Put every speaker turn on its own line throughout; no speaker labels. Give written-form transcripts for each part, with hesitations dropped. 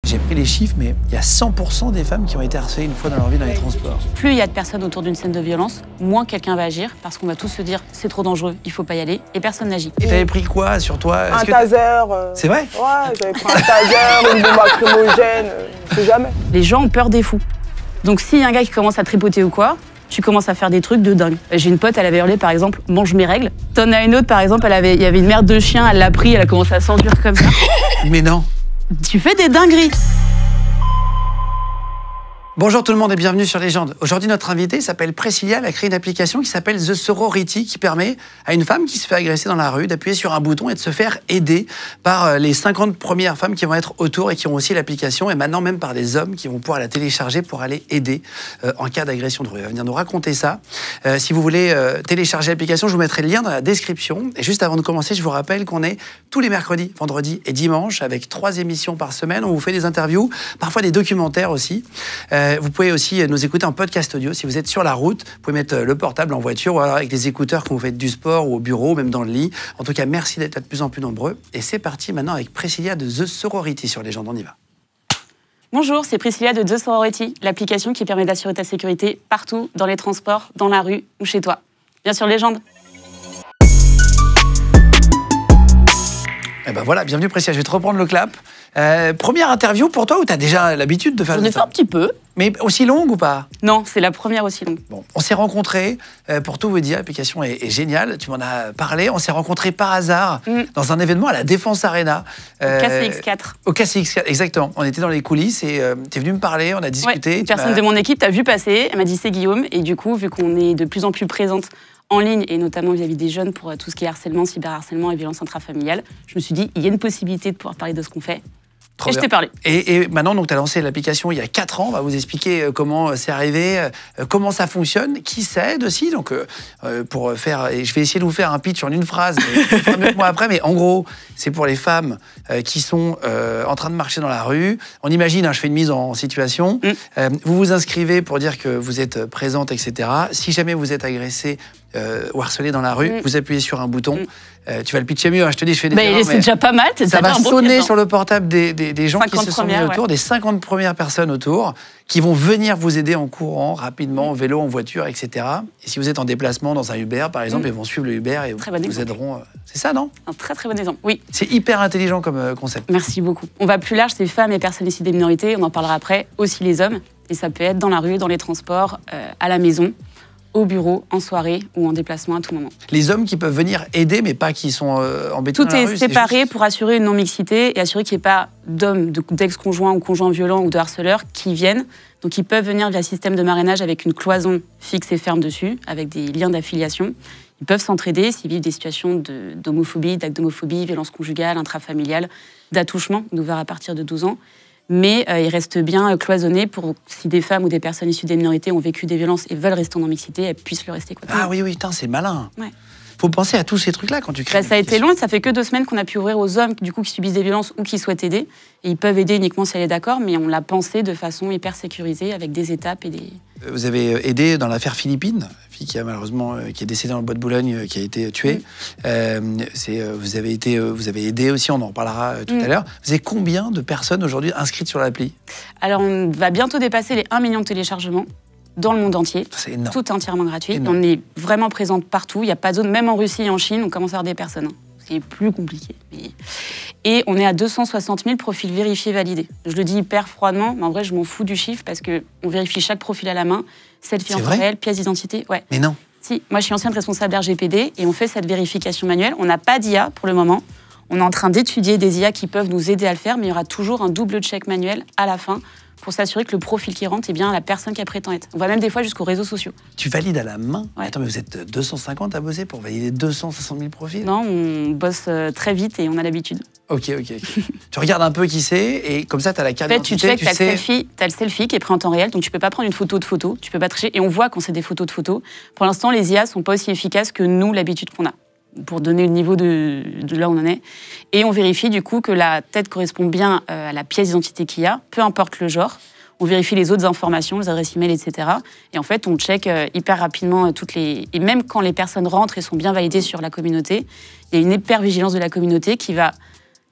J'ai pris les chiffres, mais il y a 100% des femmes qui ont été harcelées une fois dans leur vie dans les transports.
Plus il y a de personnes autour d'une scène de violence, moins quelqu'un va agir, parce qu'on va tous se dire c'est trop dangereux, il faut pas y aller, et personne n'agit.
Et t'avais pris quoi sur toi?
Un taser.
C'est vrai?
Ouais, j'avais pris un taser, une bombe lacrymogène, je sais jamais.
Les gens ont peur des fous. Donc s'il y a un gars qui commence à tripoter ou quoi, tu commences à faire des trucs de dingue. J'ai une pote, elle avait hurlé par exemple « mange mes règles ». T'en as une autre par exemple, il y avait une merde de chien, elle l'a pris, elle a commencé à s'enduire comme ça.
Mais non.
Tu fais des dingueries.
Bonjour tout le monde et bienvenue sur Légende. Aujourd'hui, notre invitée s'appelle Priscilla. Elle a créé une application qui s'appelle The Sorority qui permet à une femme qui se fait agresser dans la rue d'appuyer sur un bouton et de se faire aider par les 50 premières femmes qui vont être autour et qui ont aussi l'application et maintenant même par des hommes qui vont pouvoir la télécharger pour aller aider en cas d'agression de rue. Elle va venir nous raconter ça. Si vous voulez télécharger l'application, je vous mettrai le lien dans la description. Et juste avant de commencer, je vous rappelle qu'on est tous les mercredis, vendredis et dimanches avec 3 émissions par semaine. On vous fait des interviews, parfois des documentaires aussi. Vous pouvez aussi nous écouter en podcast audio. Si vous êtes sur la route, vous pouvez mettre le portable en voiture ou alors avec des écouteurs quand vous faites du sport ou au bureau, même dans le lit. En tout cas, merci d'être de plus en plus nombreux. Et c'est parti maintenant avec Priscilla de The Sorority sur Légende. On y va.
Bonjour, c'est Priscilla de The Sorority, l'application qui permet d'assurer ta sécurité partout, dans les transports, dans la rue ou chez toi. Bien sûr, Légende.
Et ben voilà, bienvenue Priscilla, je vais te reprendre le clap. Première interview pour toi ou tu as déjà l'habitude de faire
J'en ai fait un petit peu.
Mais aussi longue ou pas?
Non, c'est la première aussi longue.
Bon, on s'est rencontrés, pour tout vous dire, l'application est géniale, tu m'en as parlé, on s'est rencontrés par hasard dans un événement à la Défense Arena.
Au KCX4.
Au KCX4, exactement. On était dans les coulisses et tu es venu me parler, on a discuté.
Ouais, une personne de mon équipe t'a vu passer, elle m'a dit c'est Guillaume, et du coup, vu qu'on est de plus en plus présente en ligne, et notamment vis-à-vis des jeunes pour tout ce qui est harcèlement, cyberharcèlement et violence intrafamiliale, je me suis dit, il y a une possibilité de pouvoir parler de ce qu'on fait.
Trop
et
bien.
je t'ai parlé.
Et maintenant, tu as lancé l'application il y a 4 ans. On va vous expliquer comment c'est arrivé, comment ça fonctionne, qui s'aide aussi. Donc, pour faire, et je vais essayer de vous faire un pitch en une phrase, mais mieux que moi après. Mais en gros, c'est pour les femmes qui sont en train de marcher dans la rue. On imagine, je fais une mise en situation. Vous vous inscrivez pour dire que vous êtes présente, etc. Si jamais vous êtes agressée ou harcelée dans la rue, vous appuyez sur un bouton. Tu vas le pitcher mieux, je te dis, je fais des erreurs,
c'est déjà pas mal.
Ça va sonner sur le portable des gens qui se sont mis autour,
ouais.
des 50 premières personnes autour, qui vont venir vous aider en courant, rapidement, en vélo, en voiture, etc. Et si vous êtes en déplacement dans un Uber, par exemple, ils vont suivre le Uber et vous aideront. C'est ça, non?
Un très très bon exemple, oui.
C'est hyper intelligent comme concept.
Merci beaucoup. On va plus large, c'est femmes et personnes issues des minorités, on en parlera après, aussi les hommes. Et ça peut être dans la rue, dans les transports, à la maison, au bureau, en soirée ou en déplacement à tout moment.
Les hommes qui peuvent venir aider, mais pas qui sont embêtés dans la rue.
Tout est séparé pour assurer une non-mixité et assurer qu'il n'y ait pas d'hommes, d'ex-conjoints ou conjoints violents ou de harceleurs qui viennent. Donc ils peuvent venir via système de marrainage avec une cloison fixe et ferme dessus, avec des liens d'affiliation. Ils peuvent s'entraider s'ils vivent des situations d'homophobie, d'actes d'homophobie, violence conjugale, intrafamiliale, d'attouchement, ouvert à partir de 12 ans. Mais ils restent bien cloisonnés pour si des femmes ou des personnes issues des minorités ont vécu des violences et veulent rester en non-mixité, elles puissent le rester.
Ah oui, c'est malin.
Ouais.
Faut penser à tous ces trucs-là quand tu crées.
Ça a été long, ça fait que 2 semaines qu'on a pu ouvrir aux hommes qui subissent des violences ou qui souhaitent aider. Et ils peuvent aider uniquement si elle est d'accord, mais on l'a pensé de façon hyper sécurisée avec des étapes et des...
Vous avez aidé dans l'affaire Philippine, fille qui a malheureusement qui est décédée dans le bois de Boulogne, qui a été tuée. Vous avez aidé aussi, on en reparlera tout à l'heure. Vous avez combien de personnes aujourd'hui inscrites sur l'appli?
Alors on va bientôt dépasser les 1 million de téléchargements dans le monde entier.
C'est énorme.
Tout est entièrement gratuit. On est vraiment présente partout. Il n'y a pas de zone, même en Russie et en Chine, on commence à avoir des personnes. C'est plus compliqué. Et on est à 260 000 profils vérifiés, validés. Je le dis hyper froidement, mais en vrai, je m'en fous du chiffre parce qu'on vérifie chaque profil à la main, selfie en temps réel, pièce d'identité. Ouais.
Mais non.
Si, moi je suis ancienne responsable RGPD et on fait cette vérification manuelle. On n'a pas d'IA pour le moment. On est en train d'étudier des IA qui peuvent nous aider à le faire, mais il y aura toujours un double check manuel à la fin pour s'assurer que le profil qui rentre est bien la personne qui prétend être. On va même des fois jusqu'aux réseaux sociaux.
Tu valides à la main?
Ouais.
Attends, mais vous êtes 250 à bosser pour valider 260 000 profils?
Non, on bosse très vite et on a l'habitude.
Ok. Tu regardes un peu qui c'est et comme ça, tu as la carte d'identité.
En fait, tu checkes, t'as le selfie qui est pris en temps réel, donc tu peux pas prendre une photo de photo, tu peux pas tricher. Et on voit quand c'est des photos de photos. Pour l'instant, les IA sont pas aussi efficaces que nous, l'habitude qu'on a, pour donner le niveau de là où on en est. Et on vérifie du coup que la tête correspond bien à la pièce d'identité qu'il y a, peu importe le genre. On vérifie les autres informations, les adresses e-mail, etc. Et en fait, on check hyper rapidement toutes les... Et même quand les personnes rentrent et sont bien validées sur la communauté, il y a une hyper vigilance de la communauté qui va,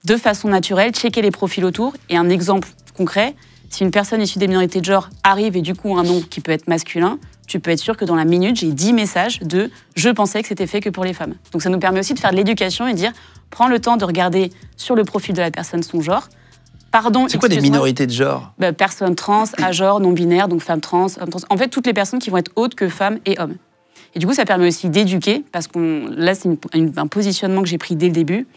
de façon naturelle, checker les profils autour. Et un exemple concret. Si une personne issue des minorités de genre arrive et du coup un nom qui peut être masculin, tu peux être sûr que dans la minute, j'ai 10 messages de « je pensais que c'était fait que pour les femmes ». Donc ça nous permet aussi de faire de l'éducation et de dire « prends le temps de regarder sur le profil de la personne son genre ». Pardon,
c'est quoi des minorités de genre?
Personnes trans, agenres, non-binaires, donc femmes trans, hommes trans. En fait, toutes les personnes qui vont être autres que femmes et hommes. Et du coup, ça permet aussi d'éduquer, parce que là, c'est un positionnement que j'ai pris dès le début,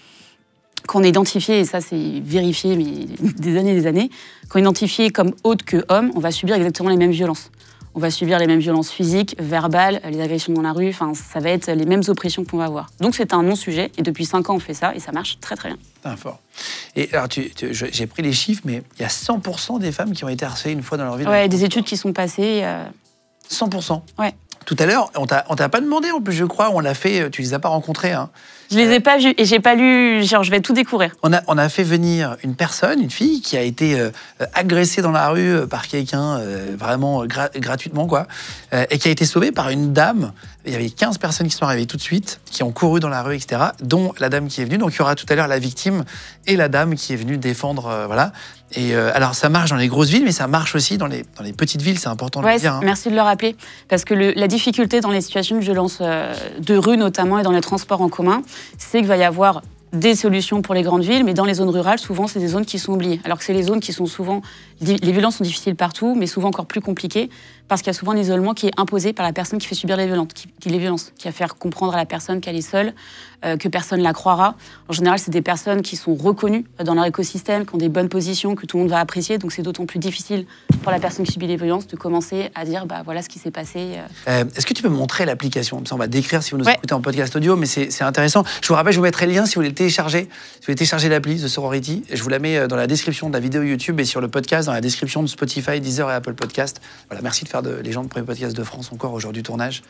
qu'on a identifié, et ça c'est vérifié, mais des années, qu'on est identifié comme autre que homme, on va subir exactement les mêmes violences. On va subir les mêmes violences physiques, verbales, les agressions dans la rue, enfin, ça va être les mêmes oppressions qu'on va avoir. Donc c'est un non-sujet, et depuis 5 ans on fait ça, et ça marche très très bien.
Ah, fort. Et alors, j'ai pris les chiffres, mais il y a 100% des femmes qui ont été harcelées une fois dans leur vie.
Ouais, des études qui sont passées.
100%.
Ouais.
Tout à l'heure, on t'a pas demandé, en plus, je crois, on l'a fait, tu les as pas rencontrés. Hein.
Je les ai pas vus et j'ai pas lu, genre je vais tout découvrir.
On a fait venir une personne, une fille, qui a été agressée dans la rue par quelqu'un, vraiment gratuitement, quoi, et qui a été sauvée par une dame. Il y avait 15 personnes qui sont arrivées tout de suite, qui ont couru dans la rue, etc., dont la dame qui est venue. Donc il y aura tout à l'heure la victime et la dame qui est venue défendre, voilà. Et alors ça marche dans les grosses villes, mais ça marche aussi dans les petites villes, c'est important de le dire. Hein.
Merci de le rappeler, parce que la difficulté dans les situations de violence de rue notamment et dans les transports en commun, c'est qu'il va y avoir des solutions pour les grandes villes, mais dans les zones rurales, souvent, c'est des zones qui sont oubliées. Alors que c'est les zones qui sont souvent... Les violences sont difficiles partout, mais souvent encore plus compliquées, parce qu'il y a souvent un isolement qui est imposé par la personne qui fait subir les violences, qui va faire comprendre à la personne qu'elle est seule, que personne ne la croira. En général, c'est des personnes qui sont reconnues dans leur écosystème, qui ont des bonnes positions, que tout le monde va apprécier, donc c'est d'autant plus difficile pour la personne qui subit les violences de commencer à dire bah, voilà ce qui s'est passé.
Est-ce que tu peux me montrer l'application? On va décrire si vous nous écoutez en podcast audio, mais c'est intéressant. Je vous rappelle, je vous mettrai le lien si vous voulez le télécharger. Si vous voulez télécharger l'appli The Sorority, je vous la mets dans la description de la vidéo YouTube et sur le podcast, dans la description de Spotify, Deezer et Apple Podcast. Voilà, merci de faire les gens de Premier Podcast de France encore aujourd'hui tournage.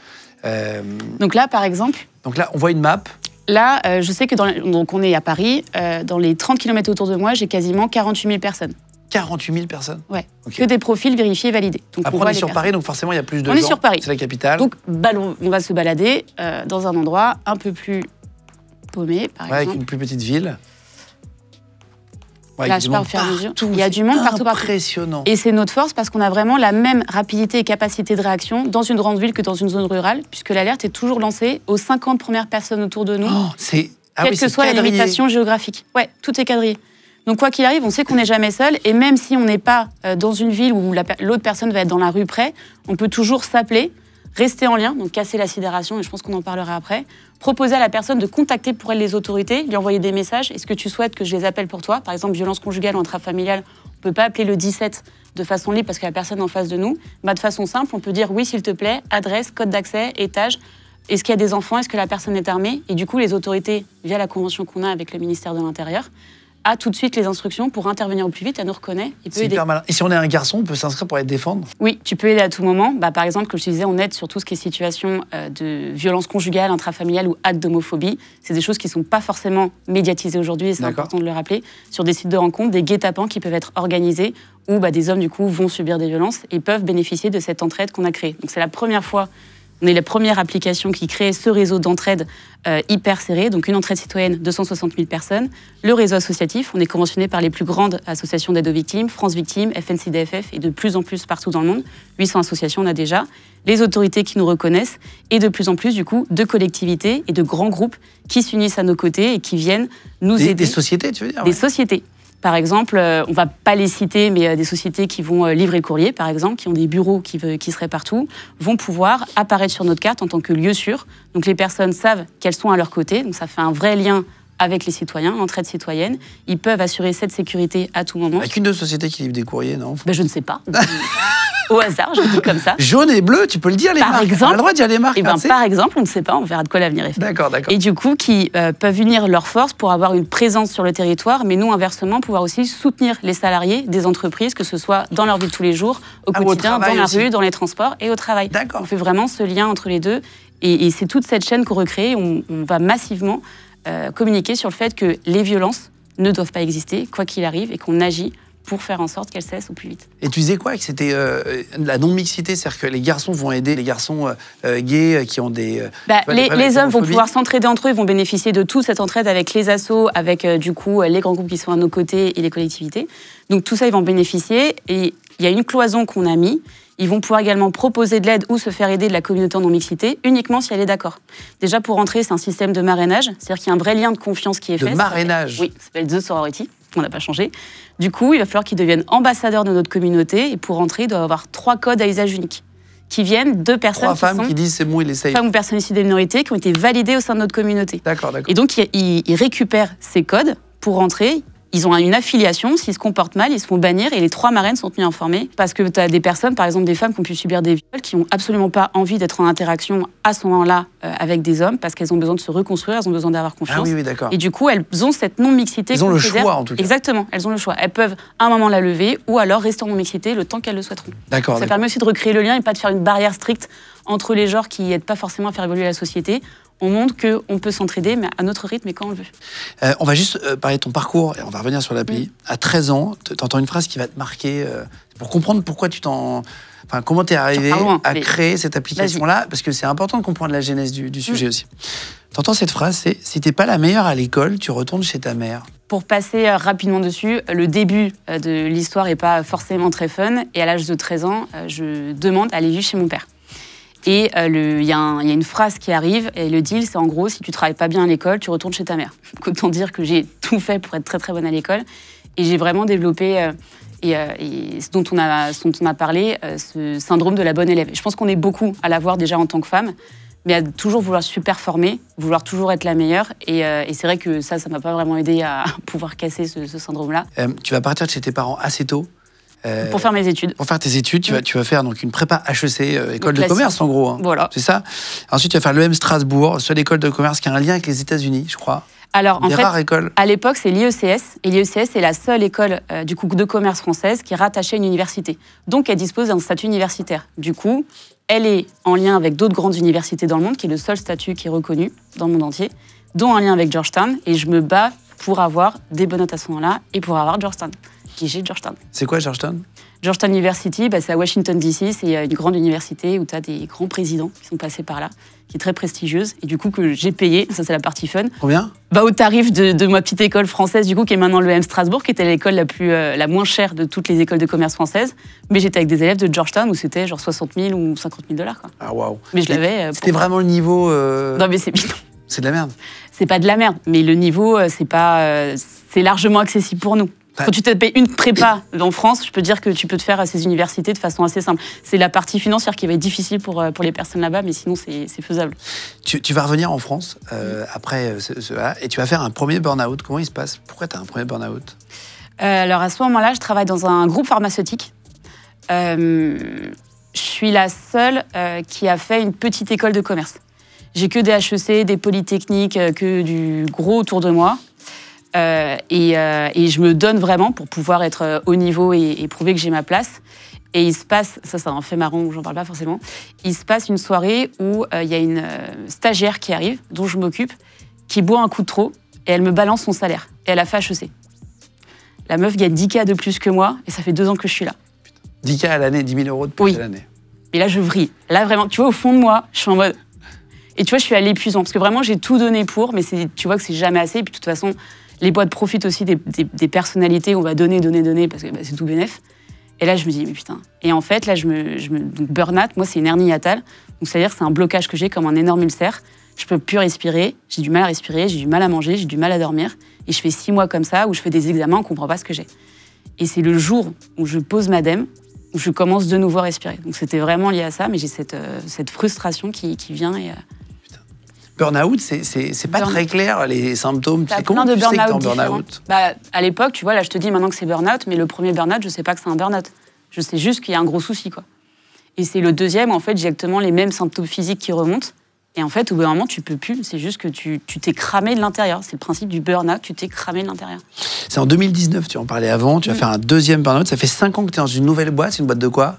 Donc là, par exemple...
Donc là, on voit une map.
Là, je sais que donc on est à Paris, dans les 30 km autour de moi, j'ai quasiment 48 000 personnes.
48 000 personnes?
Ouais, okay. Que des profils vérifiés et validés. Donc
après, on est sur Paris, donc forcément, il y a plus de gens.
On est sur Paris.
C'est la capitale.
Donc, on va se balader dans un endroit un peu plus paumé, par exemple.
Avec une plus petite ville.
Là, je pars au fur et à mesure. Il y a du monde partout.
Impressionnant.
Et c'est notre force parce qu'on a vraiment la même rapidité et capacité de réaction dans une grande ville que dans une zone rurale, puisque l'alerte est toujours lancée aux 50 premières personnes autour de nous, quelle que soit la limitation géographique. Ouais, tout est quadrillé. Donc quoi qu'il arrive, on sait qu'on n'est jamais seul, et même si on n'est pas dans une ville où l'autre personne va être dans la rue près, on peut toujours s'appeler, rester en lien, donc casser la sidération, et je pense qu'on en parlera après, proposer à la personne de contacter pour elle les autorités, lui envoyer des messages. Est-ce que tu souhaites que je les appelle pour toi? Par exemple, violence conjugale ou intrafamiliale, on ne peut pas appeler le 17 de façon libre parce qu'il y a la personne en face de nous. Bah, de façon simple, on peut dire oui, s'il te plaît, adresse, code d'accès, étage. Est-ce qu'il y a des enfants? Est-ce que la personne est armée? Et du coup, les autorités, via la convention qu'on a avec le ministère de l'Intérieur, a tout de suite les instructions pour intervenir au plus vite, elle nous reconnaît et peut aider.
Hyper malin. Et si on est un garçon, on peut s'inscrire pour être défendre?
Oui, tu peux aider à tout moment. Bah, par exemple, comme je te disais, on aide sur tout ce qui est situation de violence conjugale, intrafamiliale ou acte d'homophobie. C'est des choses qui ne sont pas forcément médiatisées aujourd'hui, et c'est important de le rappeler. Sur des sites de rencontres, des guet-apens qui peuvent être organisés où des hommes, du coup, vont subir des violences et peuvent bénéficier de cette entraide qu'on a créée. Donc c'est la première fois. On est la première application qui crée ce réseau d'entraide hyper serré, donc une entraide citoyenne, 260 000 personnes. Le réseau associatif, on est conventionné par les plus grandes associations d'aide aux victimes, France Victimes, FNCDFF et de plus en plus partout dans le monde. 800 associations, on a déjà. Les autorités qui nous reconnaissent et de plus en plus, du coup, de collectivités et de grands groupes qui s'unissent à nos côtés et qui viennent nous aider.
Des sociétés, tu veux dire?
Des sociétés. Par exemple, on ne va pas les citer, mais des sociétés qui vont livrer le courrier, par exemple, qui ont des bureaux qui seraient partout, vont pouvoir apparaître sur notre carte en tant que lieu sûr. Donc les personnes savent qu'elles sont à leur côté, donc ça fait un vrai lien avec les citoyens, l'entraide citoyenne. Ils peuvent assurer cette sécurité à tout moment.
Il n'y a qu'une de sociétés qui livre des courriers, non?
Je ne sais pas. Au hasard, je dis comme ça.
Jaune et bleu, tu peux le dire, les marques.
Exemple,
on a le droit de dire les marques.
Par exemple, on ne sait pas, on verra de quoi l'avenir est fait.
D'accord.
Et du coup, qui peuvent unir leurs forces pour avoir une présence sur le territoire, mais nous, inversement, pouvoir aussi soutenir les salariés des entreprises, que ce soit dans leur vie de tous les jours, au quotidien, dans la rue, dans les transports et au travail.
D'accord.
On fait vraiment ce lien entre les deux. Et c'est toute cette chaîne qu'on recrée. On va massivement communiquer sur le fait que les violences ne doivent pas exister, quoi qu'il arrive, et qu'on agit pour faire en sorte qu'elle cesse au plus vite.
Et tu disais quoi? Que c'était la non-mixité, c'est-à-dire que les garçons vont aider les garçons gays qui ont des...
les hommes vont pouvoir s'entraider entre eux, ils vont bénéficier de toute cette entraide avec les assos, avec du coup les grands groupes qui sont à nos côtés et les collectivités. Donc tout ça, ils vont bénéficier. Et il y a une cloison qu'on a mis. Ils vont pouvoir également proposer de l'aide ou se faire aider de la communauté en non-mixité, uniquement si elle est d'accord. Déjà, pour rentrer, c'est un système de marrainage, c'est-à-dire qu'il y a un vrai lien de confiance qui est fait.
De marrainage?
Oui, ça s'appelle The Sorority, on n'a pas changé. Du coup, il va falloir qu'ils deviennent ambassadeurs de notre communauté, et pour rentrer, il doit y avoir 3 codes à usage unique, qui viennent de personnes
3 femmes qui disent c'est bon, il essaye.
Femmes ou personnes issues des minorités qui ont été validées au sein de notre communauté.
D'accord.
Et donc, ils récupèrent ces codes pour rentrer. Ils ont une affiliation, s'ils se comportent mal, ils se font bannir et les 3 marraines sont tenues informées parce que tu as des personnes, par exemple des femmes qui ont pu subir des viols, qui n'ont absolument pas envie d'être en interaction à ce moment-là avec des hommes parce qu'elles ont besoin de se reconstruire, elles ont besoin d'avoir confiance.
Ah oui, d'accord.
Et du coup, elles ont cette non-mixité.
Elles ont le choix en tout cas.
Exactement, elles ont le choix. Elles peuvent à un moment la lever ou alors rester en non-mixité le temps qu'elles le souhaiteront.
D'accord.
Ça permet aussi de recréer le lien et pas de faire une barrière stricte entre les genres qui n'aident pas forcément à faire évoluer la société. On montre qu'on peut s'entraider, mais à notre rythme et quand on le veut.
On va juste parler de ton parcours, et on va revenir sur l'appli. À 13 ans, tu entends une phrase qui va te marquer, pour comprendre pourquoi tu t'en... Enfin, comment tu es arrivé à créer cette application-là, parce que c'est important de comprendre la genèse du sujet aussi. Tu entends cette phrase, c'est « Si t'es pas la meilleure à l'école, tu retournes chez ta mère ».
Pour passer rapidement dessus, le début de l'histoire n'est pas forcément très fun, et à l'âge de 13 ans, je demande à aller vivre chez mon père. Et il y a une phrase qui arrive, et le deal, c'est en gros, si tu travailles pas bien à l'école, tu retournes chez ta mère. Donc, autant dire que j'ai tout fait pour être très très bonne à l'école. Et j'ai vraiment développé, et ce dont on a parlé, ce syndrome de la bonne élève. Je pense qu'on est beaucoup à l'avoir déjà en tant que femme, mais à toujours vouloir se performer, vouloir toujours être la meilleure. Et c'est vrai que ça m'a pas vraiment aidé à pouvoir casser ce syndrome-là.
Tu vas partir de chez tes parents assez tôt.
Pour faire mes études.
Pour faire tes études, tu vas faire donc une prépa HEC, école de commerce en gros. Hein.
Voilà.
C'est ça. Ensuite, tu vas faire l'EM Strasbourg, seule école de commerce qui a un lien avec les États-Unis, je crois.
Alors, en fait,
rares écoles.
À l'époque, c'est l'IECS. Et l'IECS, c'est la seule école du coup, de commerce française qui est rattachée à une université. Donc, elle dispose d'un statut universitaire. Du coup, elle est en lien avec d'autres grandes universités dans le monde, qui est le seul statut qui est reconnu dans le monde entier, dont un lien avec Georgetown. Et je me bats pour avoir des bonnes notes à ce moment-là et pour avoir Georgetown. Et j'ai Georgetown.
C'est quoi Georgetown ?
Georgetown University, c'est à Washington DC, c'est une grande université où tu as des grands présidents qui sont passés par là, qui est très prestigieuse, et du coup que j'ai payé, ça c'est la partie fun.
Combien ?
Au tarif de ma petite école française, du coup, qui est maintenant l'EM Strasbourg, qui était l'école la moins chère de toutes les écoles de commerce françaises, mais j'étais avec des élèves de Georgetown où c'était genre 60 000 ou 50 000 $. Quoi.
Ah waouh.
Mais je l'avais...
C'était vraiment le niveau...
Non mais c'est bidon.
C'est de la merde.
C'est pas de la merde, mais le niveau, c'est largement accessible pour nous. Quand tu te payes une prépa en France, je peux dire que tu peux te faire à ces universités de façon assez simple. C'est la partie financière qui va être difficile pour les personnes là-bas, mais sinon c'est faisable.
Tu vas revenir en France après et tu vas faire un premier burn-out. Comment il se passe ? Pourquoi tu as un premier burn-out ?
Alors à ce moment-là, je travaille dans un groupe pharmaceutique. Je suis la seule qui a fait une petite école de commerce. J'ai que des HEC, des polytechniques, que du gros autour de moi. Et je me donne vraiment pour pouvoir être au niveau et prouver que j'ai ma place. Et il se passe, ça en fait marrant, j'en parle pas forcément, il se passe une soirée où il y a une stagiaire qui arrive, dont je m'occupe, qui boit un coup de trop, et elle me balance son salaire. Et elle a fait HEC. La meuf gagne 10K de plus que moi, et ça fait 2 ans que je suis là.
10K à l'année, 10 000 € de plus à l'année.
Et là, je vrille. Là, vraiment, tu vois, au fond de moi, je suis en mode... Et tu vois, je suis à l'épuisant, parce que vraiment, j'ai tout donné pour, mais tu vois que c'est jamais assez. Et puis, de toute façon, les boîtes profitent aussi des personnalités, on va donner, parce que c'est tout bénef. Et là, je me dis, mais putain. Et en fait, là, donc, burn-out, moi, c'est une hernie hiatale. Donc, c'est-à-dire que c'est un blocage que j'ai comme un énorme ulcère. Je peux plus respirer, j'ai du mal à respirer, j'ai du mal à manger, j'ai du mal à dormir. Et je fais 6 mois comme ça, où je fais des examens, on comprend pas ce que j'ai. Et c'est le jour où je pose ma dème, où je commence de nouveau à respirer. Donc, c'était vraiment lié à ça, mais j'ai cette frustration qui vient et...
Burn-out, c'est pas très clair, les symptômes.
T'as
comment
plein de
tu sais que t'es en
burn-out
burn-out ?
À l'époque, tu vois, là, je te dis maintenant que c'est burn-out, mais le premier burn-out, je sais pas que c'est un burn-out. Je sais juste qu'il y a un gros souci, quoi. Et c'est le deuxième, en fait, j'ai exactement les mêmes symptômes physiques qui remontent. Et en fait, au bout d'un moment, tu peux plus. C'est juste que tu t'es cramé de l'intérieur. C'est le principe du burn-out, tu t'es cramé de l'intérieur.
C'est en 2019, tu en parlais avant, tu vas faire un deuxième burn-out. Ça fait 5 ans que tu es dans une nouvelle boîte. C'est une boîte de quoi ?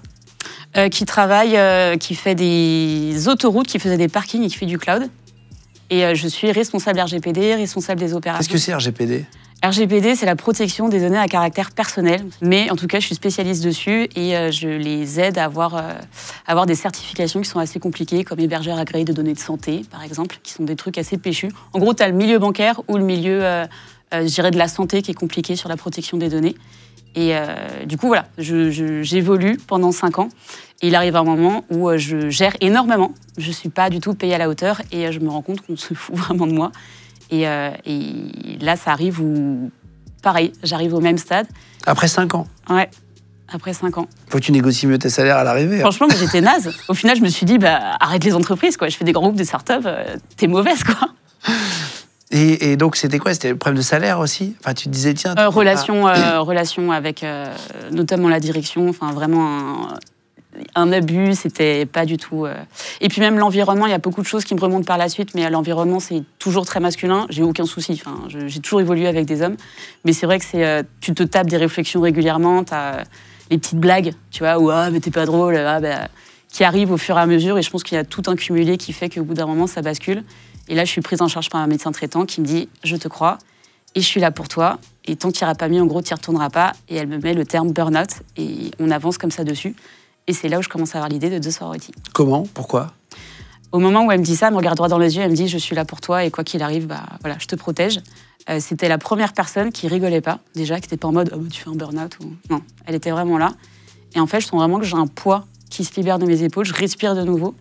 Qui travaille, qui fait des autoroutes, qui faisait des parkings et qui fait du cloud. Et je suis responsable RGPD, responsable des opérations.
Qu'est-ce que c'est RGPD ?
RGPD, c'est la protection des données à caractère personnel. Mais en tout cas, je suis spécialiste dessus et je les aide à avoir des certifications qui sont assez compliquées, comme hébergeur agréé de données de santé, par exemple, qui sont des trucs assez péchus. En gros, tu as le milieu bancaire ou le milieu, je dirais, de la santé qui est compliqué sur la protection des données. Et du coup, voilà, j'évolue pendant 5 ans. Et il arrive un moment où je gère énormément. Je ne suis pas du tout payée à la hauteur et je me rends compte qu'on se fout vraiment de moi. Et là, ça arrive où, pareil, j'arrive au même stade.
Après 5 ans?
Ouais, après 5 ans.
Faut que tu négocies mieux tes salaires à l'arrivée.
Franchement, moi, j'étais naze. Au final, je me suis dit, arrête les entreprises, quoi. Je fais des grands groupes, des startups, t'es mauvaise, quoi.
Et donc, c'était quoi? C'était le problème de salaire aussi? Enfin, tu te disais, tiens...
Relation avec notamment la direction, enfin, vraiment un abus, c'était pas du tout... Et puis même l'environnement, il y a beaucoup de choses qui me remontent par la suite, mais l'environnement, c'est toujours très masculin, j'ai aucun souci, enfin, j'ai toujours évolué avec des hommes, mais c'est vrai que tu te tapes des réflexions régulièrement, t'as les petites blagues, tu vois, ou « ah, mais t'es pas drôle », qui arrivent au fur et à mesure, et je pense qu'il y a tout un cumulé qui fait qu'au bout d'un moment, ça bascule. Et là, je suis prise en charge par un médecin traitant qui me dit « je te crois, et je suis là pour toi, et tant que tu n'iras pas mieux, en gros, tu n'y retourneras pas », et elle me met le terme « burn-out », et on avance comme ça dessus. Et c'est là où je commence à avoir l'idée de The Sorority.
Comment? Pourquoi?
Au moment où elle me dit ça, elle me regarde droit dans les yeux, elle me dit « je suis là pour toi et quoi qu'il arrive, voilà, je te protège ». C'était la première personne qui rigolait pas, déjà, qui n'était pas en mode oh, « tu fais un burn-out » ou... Non, elle était vraiment là. Et en fait, je sens vraiment que j'ai un poids qui se libère de mes épaules, je respire de nouveau.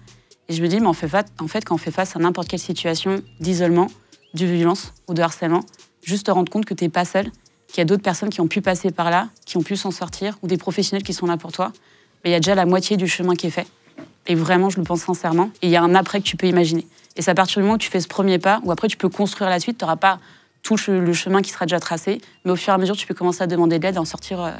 Et je me dis, mais en fait, quand on fait face à n'importe quelle situation d'isolement, de violence ou de harcèlement, juste te rendre compte que tu n'es pas seul, qu'il y a d'autres personnes qui ont pu passer par là, qui ont pu s'en sortir, ou des professionnels qui sont là pour toi. Mais il y a déjà la moitié du chemin qui est fait. Et vraiment, je le pense sincèrement. Et il y a un après que tu peux imaginer. Et c'est à partir du moment où tu fais ce premier pas, où après tu peux construire la suite, tu n'auras pas tout le chemin qui sera déjà tracé, mais au fur et à mesure, tu peux commencer à demander de l'aide, à en sortir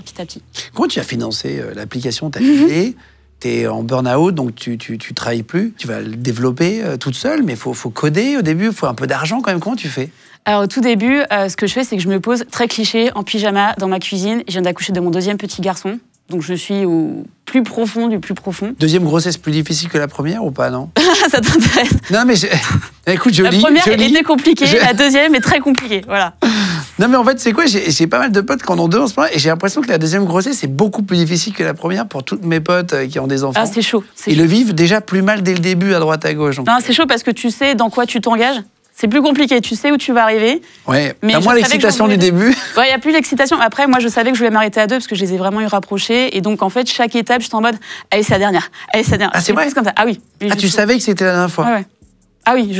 petit à petit.
Comment tu as financé l'application? Tu as l'idée, tu es en burn-out, donc tu travailles plus. Tu vas le développer toute seule, mais il faut coder au début, il faut un peu d'argent quand même. Comment tu fais?
Alors, au tout début, ce que je fais, c'est que je me pose très cliché, en pyjama, dans ma cuisine. Je viens d'accoucher de mon 2e petit garçon. Donc, je suis au plus profond du plus profond.
Deuxième grossesse plus difficile que la première ou pas, non?
Ça t'intéresse?
Non, mais écoute, je lis.
La première, elle était compliquée. La deuxième est très compliquée. Voilà.
Non, mais en fait, c'est quoi? J'ai pas mal de potes qui en ont 2 en ce moment, et j'ai l'impression que la deuxième grossesse est beaucoup plus difficile que la première pour toutes mes potes qui ont des enfants.
Ah, c'est chaud.
Ils le vivent déjà plus mal dès le début, à droite, à gauche. Donc...
Non, c'est chaud parce que tu sais dans quoi tu t'engages. C'est plus compliqué, tu sais où tu vas arriver.
Ouais, t'as moins l'excitation du début.
Ouais, il n'y a plus l'excitation. Après, moi, je savais que je voulais m'arrêter à 2 parce que je les ai vraiment eu rapprochés. Et donc, en fait, chaque étape, j'étais en mode, allez, c'est la dernière. Allez, c'est la dernière.
Ah, c'est vrai?
Comme ça. Ah oui.
Ah, tu savais que c'était la dernière fois?
Ouais. Ah oui, et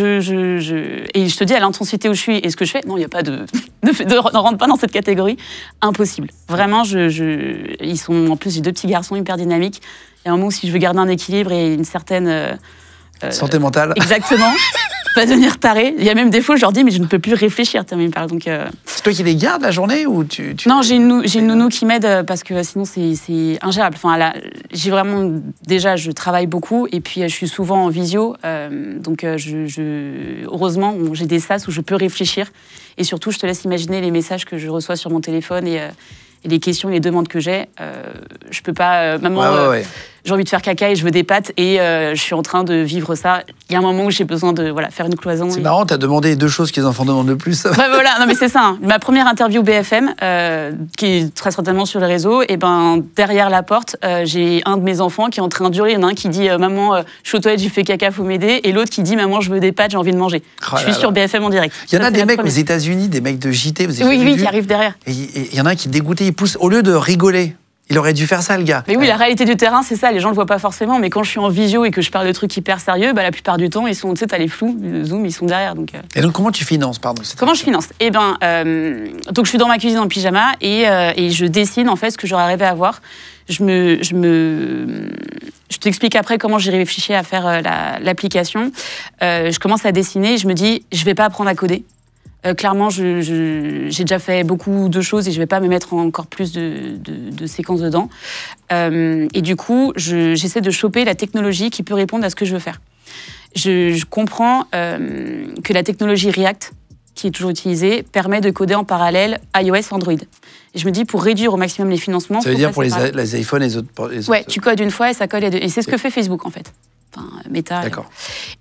je te dis, à l'intensité où je suis et ce que je fais, non, il n'y a pas ne rentre pas dans cette catégorie. Impossible. Vraiment, ils sont, en plus, j'ai 2 petits garçons hyper dynamiques. Il y a un moment où si je veux garder un équilibre et une certaine...
santé mentale.
Exactement. Pas devenir taré. Il y a même des fois, je leur dis, mais je ne peux plus réfléchir. Donc,
c'est toi qui les gardes la journée ou tu...
Non, j'ai une nounou qui m'aide parce que sinon c'est ingérable. Enfin, là, j'ai vraiment déjà, je travaille beaucoup et puis je suis souvent en visio. Donc, heureusement, j'ai des sas où je peux réfléchir et surtout, je te laisse imaginer les messages que je reçois sur mon téléphone et les questions, les demandes que j'ai. Je peux pas, maman.
Ouais.
J'ai envie de faire caca et je veux des pâtes et je suis en train de vivre ça. Il y a un moment où j'ai besoin de faire une cloison.
C'est marrant, t'as demandé 2 choses que les enfants demandent le plus.
Ouais, voilà, non mais c'est ça. Hein. Ma première interview BFM, qui est très certainement sur les réseaux, et derrière la porte, j'ai un de mes enfants qui est en train d'hurler. Il y en a un qui dit maman, je suis aux toilettes, j'ai fait caca, faut m'aider, et l'autre qui dit maman, je veux des pâtes, j'ai envie de manger. Je suis sur BFM en direct.
Il y en a des mecs aux États-Unis, des mecs de JT, vous avez
vu, qui arrivent derrière.
Et il y en a un qui est dégoûté, il pousse au lieu de rigoler. Il aurait dû faire ça, le gars.
Mais oui, la réalité du terrain, c'est ça. Les gens le voient pas forcément, mais quand je suis en visio et que je parle de trucs hyper sérieux, la plupart du temps, ils sont, tu sais, t'as les flous, le zoom, ils sont derrière. Donc,
Et donc, comment tu finances, pardon?
Comment je finance? Donc, je suis dans ma cuisine en pyjama et je dessine, en fait, ce que j'aurais rêvé à voir. Je t'explique après comment j'ai réfléchi à faire l'application. Je commence à dessiner et je me dis, je vais pas apprendre à coder. Clairement, j'ai déjà fait beaucoup de choses et je ne vais pas me mettre encore plus de séquences dedans. Et du coup, j'essaie de choper la technologie qui peut répondre à ce que je veux faire. Je comprends que la technologie React, qui est toujours utilisée, permet de coder en parallèle iOS et Android. Et je me dis, pour réduire au maximum les financements...
Ça veut dire pour les iPhones et les autres...
Ouais, tu codes une fois et ça colle les deux. Et c'est ce que fait Facebook, en fait. Enfin, Meta.
D'accord.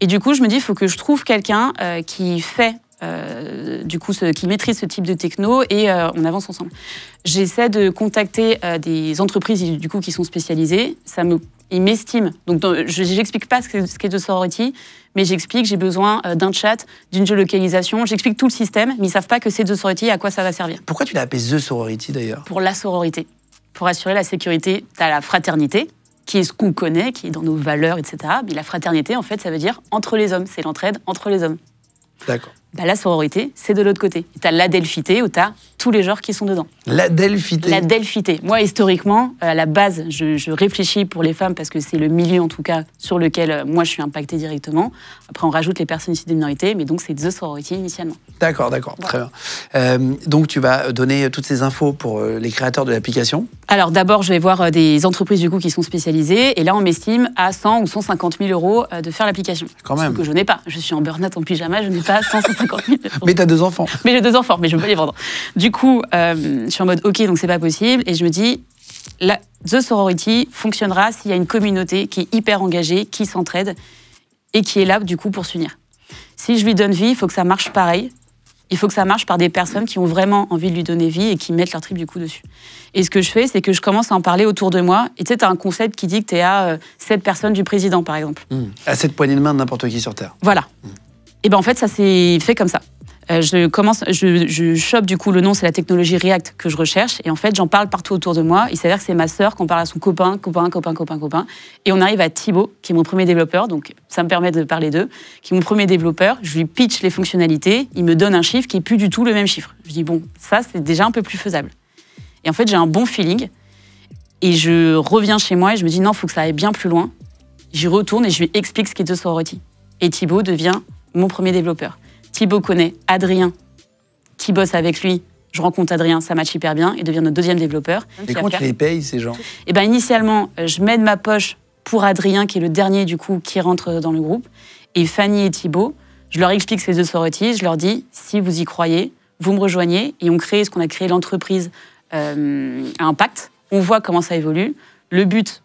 Et du coup, je me dis, il faut que je trouve quelqu'un qui fait qui maîtrisent ce type de techno et on avance ensemble. J'essaie de contacter des entreprises du coup qui sont spécialisées. Ils m'estiment. Donc j'explique pas ce qu'est The Sorority, mais j'explique j'ai besoin d'un chat, d'une géolocalisation. J'explique tout le système, mais ils savent pas que c'est The Sorority et à quoi ça va servir.
Pourquoi tu l'as appelé The Sorority d'ailleurs?
Pour la sororité, pour assurer la sécurité. T'as la fraternité, qui est ce qu'on connaît, qui est dans nos valeurs, etc. Mais la fraternité, en fait, ça veut dire entre les hommes. C'est l'entraide entre les hommes.
D'accord.
La sororité, c'est de l'autre côté. Tu as l'adelphité où tu as tous les genres qui sont dedans.
L'adelphité.
L'adelphité. Moi, historiquement, à la base, je réfléchis pour les femmes parce que c'est le milieu, en tout cas, sur lequel moi, je suis impactée directement. Après, on rajoute les personnes issues des minorités, mais donc c'est The Sorority initialement.
D'accord,
Voilà.
très bien. Donc, tu vas donner toutes ces infos pour les créateurs de l'application.
Alors, d'abord, je vais voir des entreprises du coup qui sont spécialisées. Et là, on m'estime à 100 ou 150 000 euros de faire l'application.
Quand même.
Ce que je n'ai pas. Je suis en burn-out en pyjama, je n'ai pas 150 000 euros.
Mais tu as 2 enfants.
Mais j'ai 2 enfants, mais je ne peux pas les vendre. Du coup, je suis en mode OK, donc c'est pas possible. Et je me dis, The Sorority fonctionnera s'il y a une communauté qui est hyper engagée, qui s'entraide et qui est là du coup pour s'unir. Si je lui donne vie, il faut que ça marche pareil. Il faut que ça marche par des personnes qui ont vraiment envie de lui donner vie et qui mettent leur trip du coup dessus. Et ce que je fais, c'est que je commence à en parler autour de moi. Et tu sais, tu as un concept qui dit que tu es à 7 personnes du président, par exemple.
À 7 poignées de main de n'importe qui sur Terre.
Voilà. Et bien en fait, ça s'est fait comme ça. Je chope du coup le nom, c'est la technologie React que je recherche. Et en fait, j'en parle partout autour de moi. Il s'avère que c'est ma sœur qu'on parle à son copain. Et on arrive à Thibaut, qui est mon premier développeur. Donc ça me permet de parler d'eux. Qui est mon premier développeur. Je lui pitch les fonctionnalités. Il me donne un chiffre qui est plus du tout le même chiffre. Je dis bon, ça c'est déjà un peu plus faisable. Et en fait, j'ai un bon feeling. Et je reviens chez moi et je me dis non, il faut que ça aille bien plus loin. J'y retourne et je lui explique ce qu'est The Sorority. Et Thibaut devient mon premier développeur. Thibaut connaît Adrien, qui bosse avec lui. Je rencontre Adrien, ça match hyper bien. Il devient notre 2e développeur.
Et comment tu les payes, ces gens?
Eh ben, initialement, je mets de ma poche pour Adrien, qui est le dernier du coup qui rentre dans le groupe. Et Fanny et Thibaut, je leur explique ces 2 sororities. Je leur dis, si vous y croyez, vous me rejoignez. Et on crée ce qu'on a créé l'entreprise à impact. On voit comment ça évolue. Le but,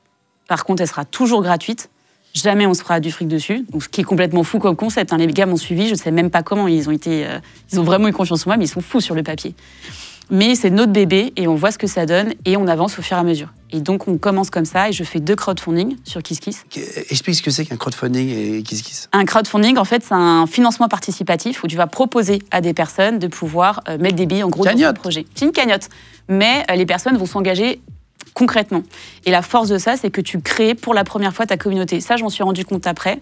par contre, elle sera toujours gratuite. Jamais on se fera du fric dessus, donc ce qui est complètement fou comme concept. Les gars m'ont suivi, je ne sais même pas comment, ils ont vraiment eu confiance en moi, mais ils sont fous sur le papier. Mais c'est notre bébé et on voit ce que ça donne et on avance au fur et à mesure. Et donc on commence comme ça et je fais 2 crowdfunding sur KissKiss.
Explique ce que c'est qu'un crowdfunding et KissKiss.
Un crowdfunding, en fait, c'est un financement participatif où tu vas proposer à des personnes de pouvoir mettre des billes en gros dans ton projet. C'est une cagnotte, mais les personnes vont s'engager concrètement. Et la force de ça, c'est que tu crées pour la première fois ta communauté. Ça, je m'en suis rendu compte après.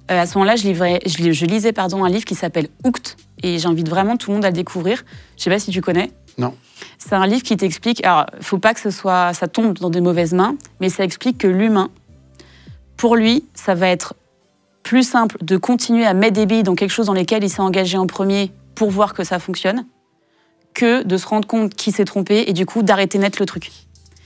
À ce moment-là, je lisais un livre qui s'appelle Hooked, et j'invite vraiment tout le monde à le découvrir. Je ne sais pas si tu connais.
Non.
C'est un livre qui t'explique, alors, il ne faut pas que ça tombe dans de mauvaises mains, mais ça explique que l'humain, pour lui, ça va être plus simple de continuer à mettre des billes dans quelque chose dans lequel il s'est engagé en premier pour voir que ça fonctionne, que de se rendre compte qu'il s'est trompé et du coup d'arrêter net le truc.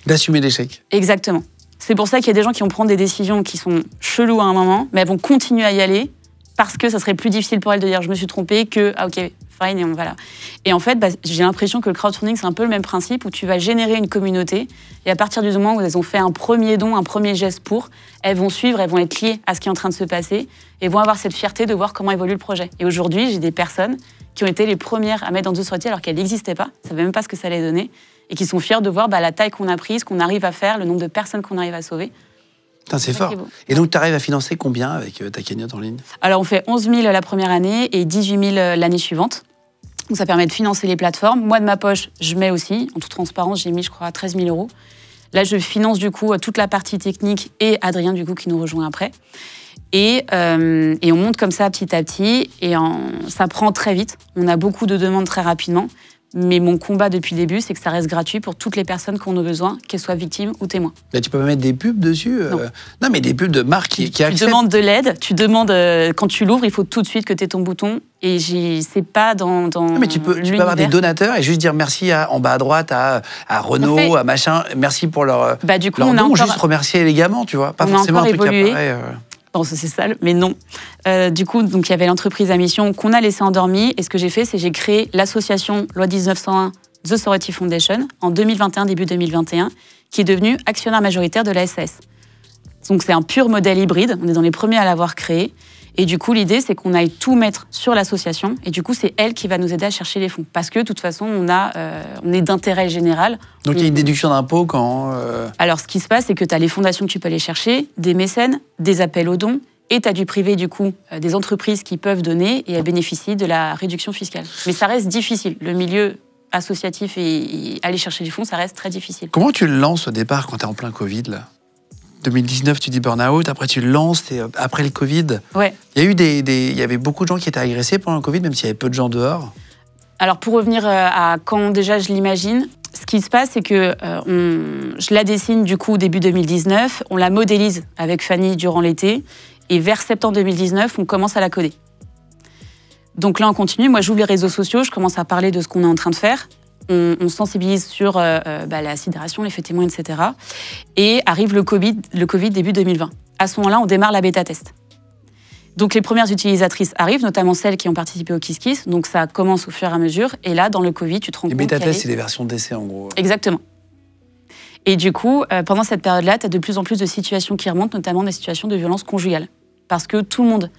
D'assumer l'échec.
Exactement. C'est pour ça qu'il y a des gens qui vont prendre des décisions qui sont cheloues à un moment, mais elles vont continuer à y aller parce que ça serait plus difficile pour elles de dire je me suis trompée que ah ok, fine, et voilà. Et en fait, j'ai l'impression que le crowdfunding, c'est un peu le même principe où tu vas générer une communauté et à partir du moment où elles ont fait un premier don, un premier geste elles vont suivre, elles vont être liées à ce qui est en train de se passer et vont avoir cette fierté de voir comment évolue le projet. Et aujourd'hui, j'ai des personnes qui ont été les premières à mettre dans The Sorority alors qu'elles n'existaient pas, ça ne savait même pas ce que ça allait donner, et qui sont fiers de voir la taille qu'on a prise, qu'on arrive à faire, le nombre de personnes qu'on arrive à sauver.
Putain, c'est fort. Et donc, tu arrives à financer combien avec ta cagnotte en ligne?
Alors, on fait 11 000 la première année et 18 000 l'année suivante. Donc, ça permet de financer les plateformes. Moi, de ma poche, je mets aussi. En toute transparence, j'ai mis, je crois, 13 000 euros. Là, je finance, du coup, toute la partie technique et Adrien, du coup, qui nous rejoint après. Et on monte comme ça petit à petit. Et ça prend très vite. On a beaucoup de demandes très rapidement. Mais mon combat depuis le début, c'est que ça reste gratuit pour toutes les personnes qui en ont besoin, qu'elles soient victimes ou témoins.
Là, tu peux mettre des pubs dessus Non, mais des pubs de marques qui acceptent.
Tu demandes de l'aide, tu demandes, quand tu l'ouvres, il faut tout de suite que tu aies ton bouton. Et c'est pas dans
non, mais tu peux avoir des donateurs et juste dire merci en bas à droite à Renault, à machin, merci pour leur,
du coup,
leur
on
don,
a encore,
juste remercier élégamment, tu vois. Pas
on
forcément
a encore
un truc
évolué.
qui apparaît.
Bon, ça c'est sale, mais non. Du coup, donc il y avait l'entreprise à mission qu'on a laissée endormie. Et ce que j'ai fait, c'est que j'ai créé l'association Loi 1901 The Sorority Foundation en 2021, début 2021, qui est devenue actionnaire majoritaire de la SAS. Donc c'est un pur modèle hybride, on est dans les premiers à l'avoir créé. Et du coup, l'idée, c'est qu'on aille tout mettre sur l'association. Et du coup, c'est elle qui va nous aider à chercher les fonds. Parce que, de toute façon, on est d'intérêt général.
Donc, il y a une déduction d'impôt quand...
Alors, ce qui se passe, c'est que tu as les fondations que tu peux aller chercher, des mécènes, des appels aux dons, et tu as du privé, du coup, des entreprises qui peuvent donner et bénéficient de la réduction fiscale. Mais ça reste difficile. Le milieu associatif et aller chercher les fonds, ça reste très difficile.
Comment tu le lances au départ quand tu es en plein Covid, là ? 2019, tu dis burn-out, après tu le lances, après le Covid.
Ouais.
Il y a eu il y avait beaucoup de gens qui étaient agressés pendant le Covid, même s'il y avait peu de gens dehors.
Alors, pour revenir à quand déjà je l'imagine, ce qui se passe, c'est que je la dessine du coup début 2019, on la modélise avec Fanny durant l'été, et vers septembre 2019, on commence à la coder. Donc là, on continue. Moi, j'ouvre les réseaux sociaux, je commence à parler de ce qu'on est en train de faire. On sensibilise sur la sidération, les faits témoins, etc. Et arrive le Covid début 2020. À ce moment-là, on démarre la bêta-test. Donc les premières utilisatrices arrivent, notamment celles qui ont participé au Kiss Kiss. Donc ça commence au fur et à mesure. Et là, dans le Covid, tu te rends compte.
Les bêta-tests, c'est des versions d'essai, en gros.
Exactement. Et du coup, pendant cette période-là, tu as de plus en plus de situations qui remontent, notamment des situations de violence conjugale. Parce que tout le monde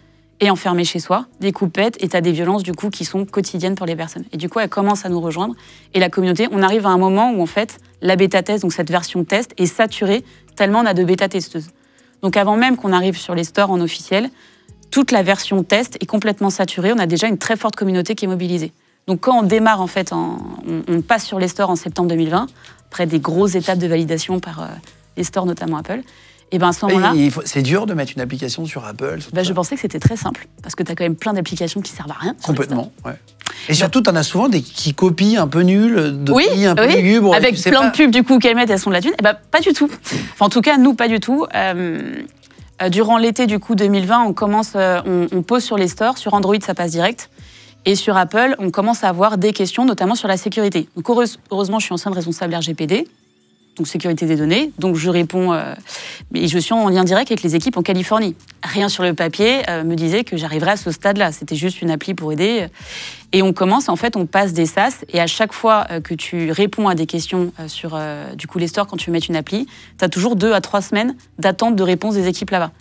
est enfermé chez soi, des coupettes, et tu as des violences du coup qui sont quotidiennes pour les personnes. Et du coup, elles commencent à nous rejoindre. Et la communauté, on arrive à un moment où en fait, la bêta-test, donc cette version test, est saturée tellement on a de bêta-testeuses. Donc avant même qu'on arrive sur les stores en officiel, toute la version test est complètement saturée. On a déjà une très forte communauté qui est mobilisée. Donc quand on démarre en fait, on passe sur les stores en septembre 2020, après des grosses étapes de validation par les stores, notamment Apple. Et bien à ce moment-là...
C'est dur de mettre une application sur Apple
Je pensais que c'était très simple, parce que tu as quand même plein d'applications qui servent à rien.
Complètement, ouais. Et surtout, tu en as souvent qui copient un peu nuls, de pays un peu lugubres.
Avec plein de pubs du coup qu'elles mettent, elles sont de la thune. Et ben pas du tout. Enfin, en tout cas, nous, pas du tout. Durant l'été du coup 2020, on pose sur les stores. Sur Android, ça passe direct. Et sur Apple, on commence à avoir des questions, notamment sur la sécurité. Donc heureusement, je suis ancienne responsable RGPD. Donc sécurité des données, donc je réponds, et je suis en lien direct avec les équipes en Californie. Rien sur le papier me disait que j'arriverais à ce stade-là, c'était juste une appli pour aider. Et on commence, en fait, on passe des SaaS, et à chaque fois que tu réponds à des questions sur du coup les stores, quand tu mets une appli, tu as toujours 2 à 3 semaines d'attente de réponse des équipes là-bas.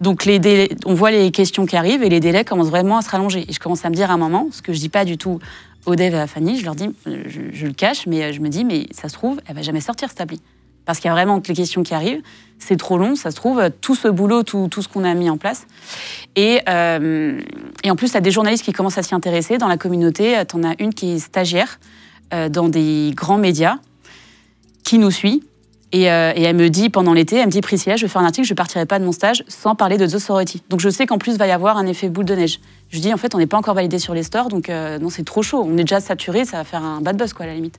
Donc les délais, on voit les questions qui arrivent, et les délais commencent vraiment à se rallonger. Et je commence à me dire à un moment, ce que je dis pas du tout aux devs et à Fanny, je leur dis, je le cache, mais je me dis, mais ça se trouve, elle va jamais sortir cette appli. Parce qu'il y a vraiment les questions qui arrivent, c'est trop long, ça se trouve, tout ce boulot, tout ce qu'on a mis en place. Et en plus, tu as des journalistes qui commencent à s'y intéresser. Dans la communauté, tu en as une qui est stagiaire dans des grands médias, qui nous suit. Et elle me dit, pendant l'été, elle me dit, Priscilla, je vais faire un article, je ne partirai pas de mon stage sans parler de The Sorority. Donc je sais qu'en plus, il va y avoir un effet boule de neige. Je dis, en fait, on n'est pas encore validé sur les stores, donc non, c'est trop chaud. On est déjà saturé, ça va faire un bad buzz, quoi, à la limite.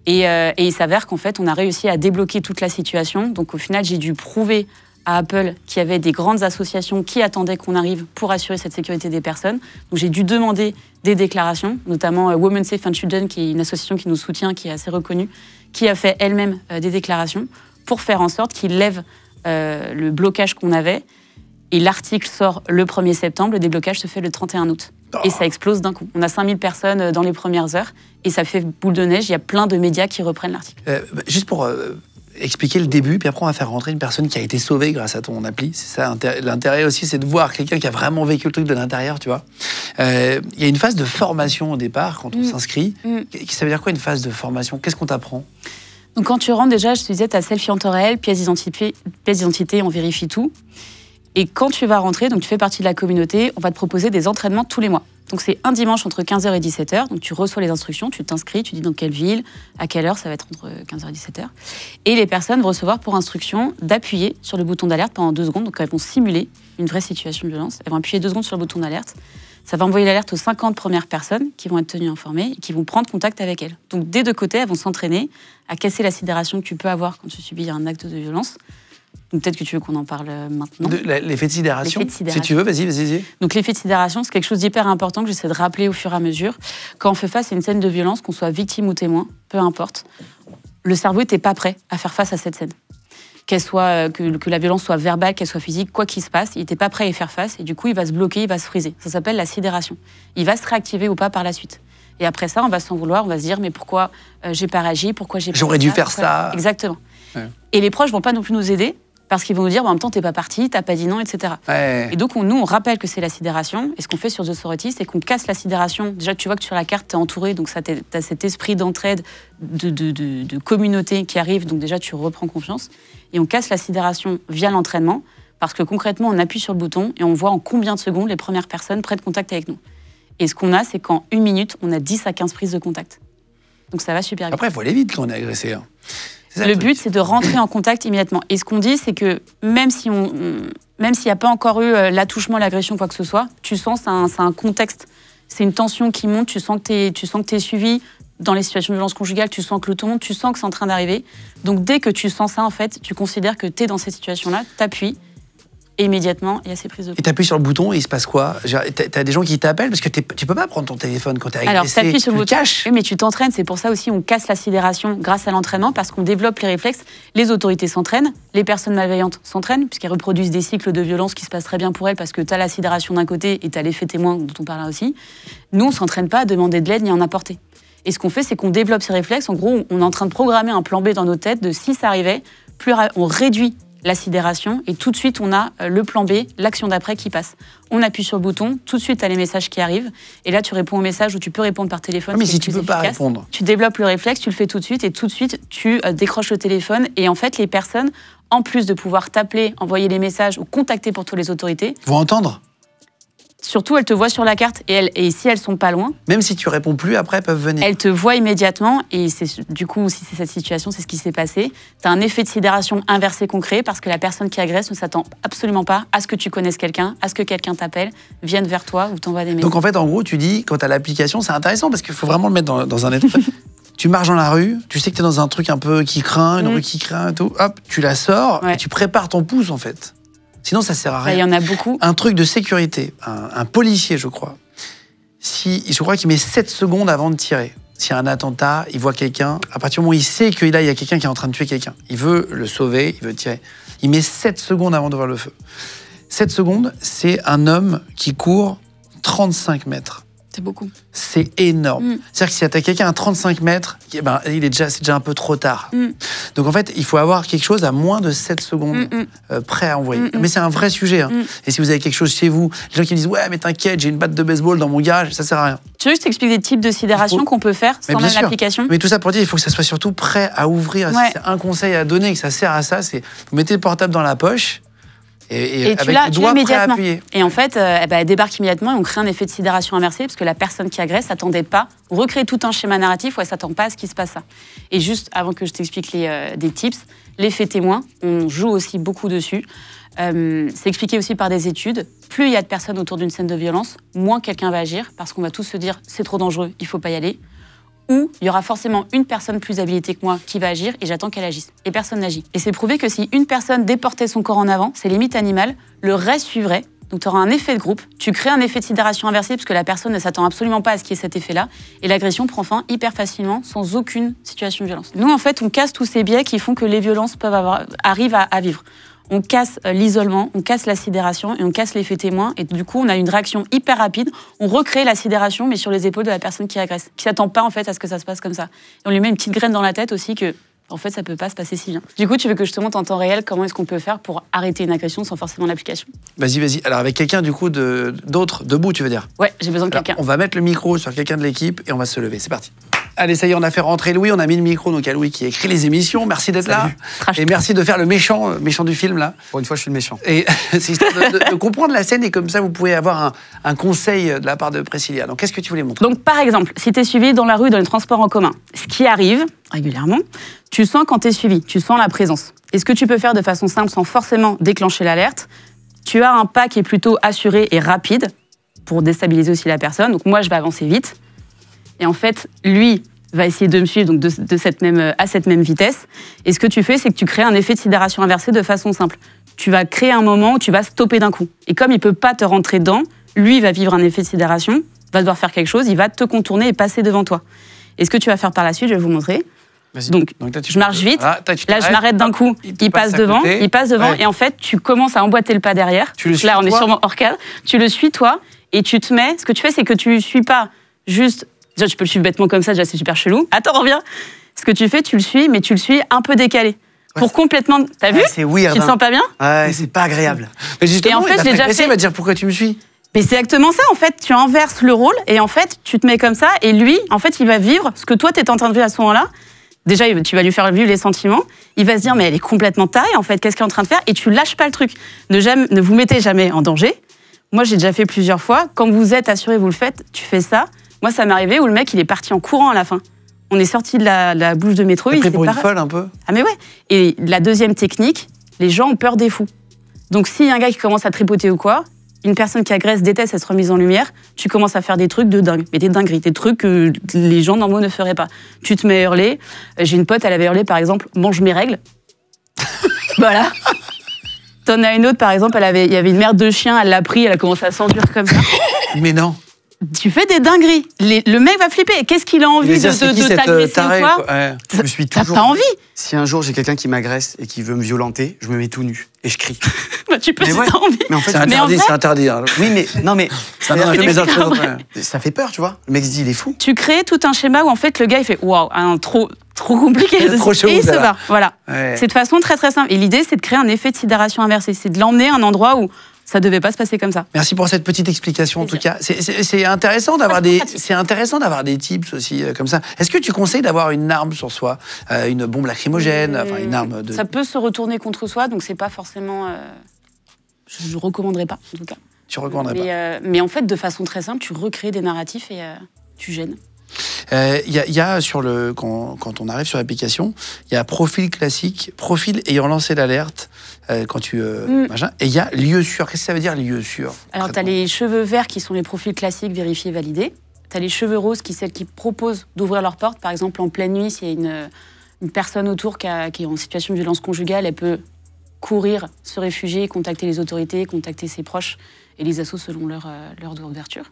Et il s'avère qu'en fait, on a réussi à débloquer toute la situation. Donc au final, j'ai dû prouver à Apple qu'il y avait des grandes associations qui attendaient qu'on arrive pour assurer cette sécurité des personnes. Donc j'ai dû demander des déclarations, notamment Women Safe and Children, qui est une association qui nous soutient, qui est assez reconnue, qui a fait elle-même des déclarations pour faire en sorte qu'ils lèvent le blocage qu'on avait. Et l'article sort le 1er septembre, le déblocage se fait le 31 août. Et ça explose d'un coup. On a 5000 personnes dans les premières heures, et ça fait boule de neige, il y a plein de médias qui reprennent l'article.
Juste pour expliquer le début, puis après on va faire rentrer une personne qui a été sauvée grâce à ton appli. C'est ça, l'intérêt aussi, c'est de voir quelqu'un qui a vraiment vécu le truc de l'intérieur, tu vois. Il y a une phase de formation au départ, quand on s'inscrit. Ça veut dire quoi, une phase de formation? Qu'est-ce qu'on t'apprend?
Donc quand tu rentres déjà, je te disais, tu as selfie en temps réel, pièce d'identité, on vérifie tout. Et quand tu vas rentrer, donc tu fais partie de la communauté, on va te proposer des entraînements tous les mois. Donc c'est un dimanche entre 15h et 17h, donc tu reçois les instructions, tu t'inscris, tu dis dans quelle ville, à quelle heure, ça va être entre 15h et 17h. Et les personnes vont recevoir pour instruction d'appuyer sur le bouton d'alerte pendant 2 secondes, donc elles vont simuler une vraie situation de violence. Elles vont appuyer 2 secondes sur le bouton d'alerte. Ça va envoyer l'alerte aux 50 premières personnes qui vont être tenues informées et qui vont prendre contact avec elles. Donc des 2 côtés, elles vont s'entraîner à casser la sidération que tu peux avoir quand tu subis un acte de violence. Donc peut-être que tu veux qu'on en parle maintenant.
L'effet de sidération. Si tu veux, vas-y.
Donc l'effet de sidération, c'est quelque chose d'hyper important que j'essaie de rappeler au fur et à mesure. Quand on fait face à une scène de violence, qu'on soit victime ou témoin, peu importe, le cerveau n'était pas prêt à faire face à cette scène. Que la violence soit verbale, qu'elle soit physique, quoi qu'il se passe, il n'était pas prêt à y faire face, et du coup il va se bloquer, il va se friser. Ça s'appelle la sidération. Il va se réactiver ou pas par la suite. Et après ça, on va s'en vouloir, on va se dire mais pourquoi j'ai pas réagi, pourquoi j'ai pas
J'aurais dû faire ça.
Exactement.
Ouais.
Et les proches vont pas non plus nous aider parce qu'ils vont nous dire, en même temps, t'es pas parti, t'as pas dit non, etc.
Ouais.
Et donc, nous, on rappelle que c'est la sidération. Et ce qu'on fait sur The Sorority, c'est qu'on casse la sidération. Déjà, tu vois que sur la carte, t'es entouré, donc t'as cet esprit d'entraide, de communauté qui arrive. Donc déjà, tu reprends confiance. Et on casse la sidération via l'entraînement, parce que concrètement, on appuie sur le bouton et on voit en combien de secondes les premières personnes prennent contact avec nous. Et ce qu'on a, c'est qu'en 1 minute, on a 10 à 15 prises de contact. Donc ça va super vite.
Après, il faut aller vite quand on est agressé. Hein.
Le but, c'est de rentrer en contact immédiatement. Et ce qu'on dit, c'est que même s'il n'y a pas encore eu l'attouchement, l'agression, quoi que ce soit, tu sens c'est un contexte. C'est une tension qui monte, tu sens que tu es suivi. Dans les situations de violence conjugale, tu sens que le ton monte, tu sens que c'est en train d'arriver. Donc dès que tu sens ça, en fait, tu considères que tu es dans cette situation-là, t'appuies. Et immédiatement, il y a ces prises de contact.
Et t'appuies sur le bouton et il se passe quoi? T'as des gens qui t'appellent parce que tu peux pas prendre ton téléphone quand t'es agressé.
Alors, t'appuies sur le bouton.
Caches.
Oui, mais tu t'entraînes. C'est pour ça aussi on casse la sidération grâce à l'entraînement parce qu'on développe les réflexes. Les autorités s'entraînent, les personnes malveillantes s'entraînent puisqu'elles reproduisent des cycles de violence qui se passent très bien pour elles parce que t'as la sidération d'un côté et t'as l'effet témoin dont on parlera aussi. Nous, on s'entraîne pas à demander de l'aide ni à en apporter. Et ce qu'on fait, c'est qu'on développe ces réflexes. En gros, on est en train de programmer un plan B dans nos têtes de si ça arrivait, on réduit la sidération et tout de suite on a le plan B, l'action d'après qui passe. On appuie sur le bouton, tout de suite tu as les messages qui arrivent et là tu réponds aux messages ou tu peux répondre par téléphone.
Mais si tu peux pas répondre,
tu développes le réflexe, tu le fais tout de suite et tout de suite tu décroches le téléphone et en fait les personnes, en plus de pouvoir t'appeler, envoyer les messages ou contacter pour toutes les autorités,
vont entendre.
Surtout, elles te voient sur la carte et si elles sont pas loin,
même si tu réponds plus, après elles peuvent venir.
Elles te voient immédiatement et du coup, si c'est cette situation, c'est ce qui s'est passé. Tu as un effet de sidération inversé concret parce que la personne qui agresse ne s'attend absolument pas à ce que tu connaisses quelqu'un, à ce que quelqu'un t'appelle, vienne vers toi ou t'envoie des messages.
Donc en fait, en gros, tu dis, quand tu as l'application, c'est intéressant parce qu'il faut vraiment le mettre dans un état. Tu marches dans la rue, tu sais que tu es dans un truc un peu qui craint, une rue qui craint et tout. Hop, tu la sors et tu prépares ton pouce en fait. Sinon, ça sert à rien.
Il y en a beaucoup.
Un truc de sécurité, un policier, je crois. Je crois qu'il met 7 secondes avant de tirer. S'il y a un attentat, il voit quelqu'un. À partir du moment où il sait qu'il y a quelqu'un qui est en train de tuer quelqu'un, il veut le sauver, il veut tirer. Il met 7 secondes avant d'ouvrir le feu. 7 secondes, c'est un homme qui court 35 mètres.
C'est beaucoup.
C'est énorme. C'est-à-dire que si t'as quelqu'un à 35 mètres, c'est déjà un peu trop tard. Donc en fait, il faut avoir quelque chose à moins de 7 secondes prêt à envoyer. Mais c'est un vrai sujet. Hein. Et si vous avez quelque chose chez vous, les gens qui me disent « Ouais, mais t'inquiète, j'ai une batte de baseball dans mon garage », ça sert à rien.
Tu veux que je t'explique des types de sidération qu'on peut faire sans même l'application?
Mais tout ça pour dire, il faut que ça soit surtout prêt à ouvrir. Si c'est un conseil à donner, que ça sert à ça, c'est vous mettez le portable dans la poche, et avec le doigt prêt à appuyer.
Et en fait, elle débarque immédiatement et on crée un effet de sidération inversé parce que la personne qui agresse s'attendait pas, on recrée tout un schéma narratif où elle s'attend pas à ce qui se passe. Et juste avant que je t'explique des tips, l'effet témoin, on joue aussi beaucoup dessus. C'est expliqué aussi par des études. Plus il y a de personnes autour d'une scène de violence, moins quelqu'un va agir parce qu'on va tous se dire c'est trop dangereux, il faut pas y aller. Ou il y aura forcément une personne plus habilitée que moi qui va agir et j'attends qu'elle agisse. Et personne n'agit. Et c'est prouvé que si une personne déportait son corps en avant, c'est limite animal, le reste suivrait. Donc tu auras un effet de groupe, tu crées un effet de sidération inversé parce que la personne ne s'attend absolument pas à ce qu'il y ait cet effet-là. Et l'agression prend fin hyper facilement, sans aucune situation de violence. Nous, en fait, on casse tous ces biais qui font que les violences arrivent à vivre. On casse l'isolement, on casse la sidération et on casse l'effet témoin. Et du coup, on a une réaction hyper rapide. On recrée la sidération, mais sur les épaules de la personne qui agresse, qui s'attend pas en fait à ce que ça se passe comme ça. Et on lui met une petite graine dans la tête aussi que, en fait, ça peut pas se passer si bien. Du coup, tu veux que je te montre en temps réel comment est-ce qu'on peut faire pour arrêter une agression sans forcément l'application?
Vas-y. Alors avec quelqu'un du coup d'autre debout, tu veux dire?
Ouais, j'ai besoin de quelqu'un.
On va mettre le micro sur quelqu'un de l'équipe et on va se lever. C'est parti. Allez, ça y est, on a fait rentrer Louis, on a mis le micro, donc à Louis qui écrit les émissions. Merci d'être là. Et merci de faire le méchant du film, là.
Pour une fois, je suis le méchant.
Et c'est histoire de comprendre la scène et comme ça, vous pouvez avoir un conseil de la part de Priscilla. Donc, qu'est-ce que tu voulais montrer?
Donc, par exemple, si tu es suivi dans la rue, dans les transports en commun, ce qui arrive régulièrement, tu sens quand tu es suivi, tu sens la présence. Et ce que tu peux faire de façon simple sans forcément déclencher l'alerte, tu as un pas qui est plutôt assuré et rapide pour déstabiliser aussi la personne. Donc, moi, je vais avancer vite. Et en fait, lui va essayer de me suivre donc à cette même vitesse. Et ce que tu fais, c'est que tu crées un effet de sidération inversée de façon simple. Tu vas créer un moment où tu vas stopper d'un coup. Et comme il ne peut pas te rentrer dedans, lui va vivre un effet de sidération, va devoir faire quelque chose, il va te contourner et passer devant toi. Et ce que tu vas faire par la suite, je vais vous montrer. Donc là, je marche vite. Là, je m'arrête d'un coup. Il passe devant. Ouais. Et en fait, tu commences à emboîter le pas derrière. Là, on est sûrement hors cadre. Tu le suis, toi, et tu te mets... Ce que tu fais, c'est que tu ne suis pas juste... Déjà, tu peux le suivre bêtement comme ça, déjà, c'est super chelou. Attends, reviens. Ce que tu fais, tu le suis, mais tu le suis un peu décalé. Pour complètement... T'as vu?
C'est weird.
Tu te sens pas bien?
Ouais, c'est pas agréable.
Mais justement,
Et en fait, je l'ai déjà fait.
Il va te dire pourquoi tu me suis.
Mais c'est exactement ça, en fait. Tu inverses le rôle et en fait, tu te mets comme ça et lui, en fait, il va vivre ce que toi, t'es en train de vivre à ce moment-là. Déjà, tu vas lui faire vivre les sentiments. Il va se dire, mais elle est complètement tarée, en fait. Qu'est-ce qu'elle est en train de faire? Et tu lâches pas le truc. Ne vous mettez jamais en danger. Moi, j'ai déjà fait plusieurs fois. Quand vous êtes assuré, vous le faites, tu fais ça. Moi, ça m'est arrivé où le mec, il est parti en courant à la fin. On est sorti de la bouche de métro.
T'es pris pour une folle un peu.
Ah mais ouais. Et la deuxième technique, les gens ont peur des fous. Donc s'il y a un gars qui commence à tripoter ou quoi, une personne qui agresse déteste être remise en lumière, tu commences à faire des trucs de dingue, mais des dingueries, des trucs que les gens normaux ne feraient pas. Tu te mets à hurler. J'ai une pote, elle avait hurlé par exemple « mange mes règles ». Voilà. T'en as une autre par exemple, il y avait une merde de chien, elle l'a pris, elle a commencé à s'enduire comme ça.
Mais non.
Tu fais des dingueries. Le mec va flipper. Qu'est-ce qu'il a envie de t'agresser ou quoi?
Ouais.
Je me suis
T'as
toujours
pas envie?
Si un jour j'ai quelqu'un qui m'agresse et qui veut me violenter, je me mets tout nu et je crie.
Bah, tu peux
Mais
si
ouais.
t'as envie.
Mais en fait,
C'est interdit, c'est interdit. Hein.
oui, mais non, mais
Ça donne un peu mes autres choses, ouais.
ça fait peur, tu vois. Le mec se dit, il est fou.
Tu crées tout un schéma où en fait le gars il fait waouh, trop compliqué.
C'est trop chelou,
et il se
ça va.
barre. Voilà.
Ouais.
C'est de façon très très simple. Et l'idée c'est de créer un effet de sidération inversée. C'est de l'emmener à un endroit où ça devait pas se passer comme ça.
Merci pour cette petite explication en tout cas. C'est intéressant d'avoir des tips aussi comme ça. Est-ce que tu conseilles d'avoir une arme sur soi, une bombe lacrymogène, enfin une arme de...
Ça peut se retourner contre soi, donc c'est pas forcément. Je recommanderais pas en tout cas.
Tu recommanderais pas.
Mais en fait de façon très simple, tu recrées des narratifs et tu gênes.
Il y a sur quand on arrive sur l'application, il y a profil classique, profil ayant lancé l'alerte quand tu machin, et il y a lieu sûr. Qu'est-ce que ça veut dire lieu sûr?
Alors tu as les cheveux verts qui sont les profils classiques vérifiés validés. Tu as les cheveux roses qui celles qui proposent d'ouvrir leur porte. Par exemple en pleine nuit, s'il y a une personne autour qui est en situation de violence conjugale, elle peut courir, se réfugier, contacter les autorités, contacter ses proches et les assos selon leur d'ouverture.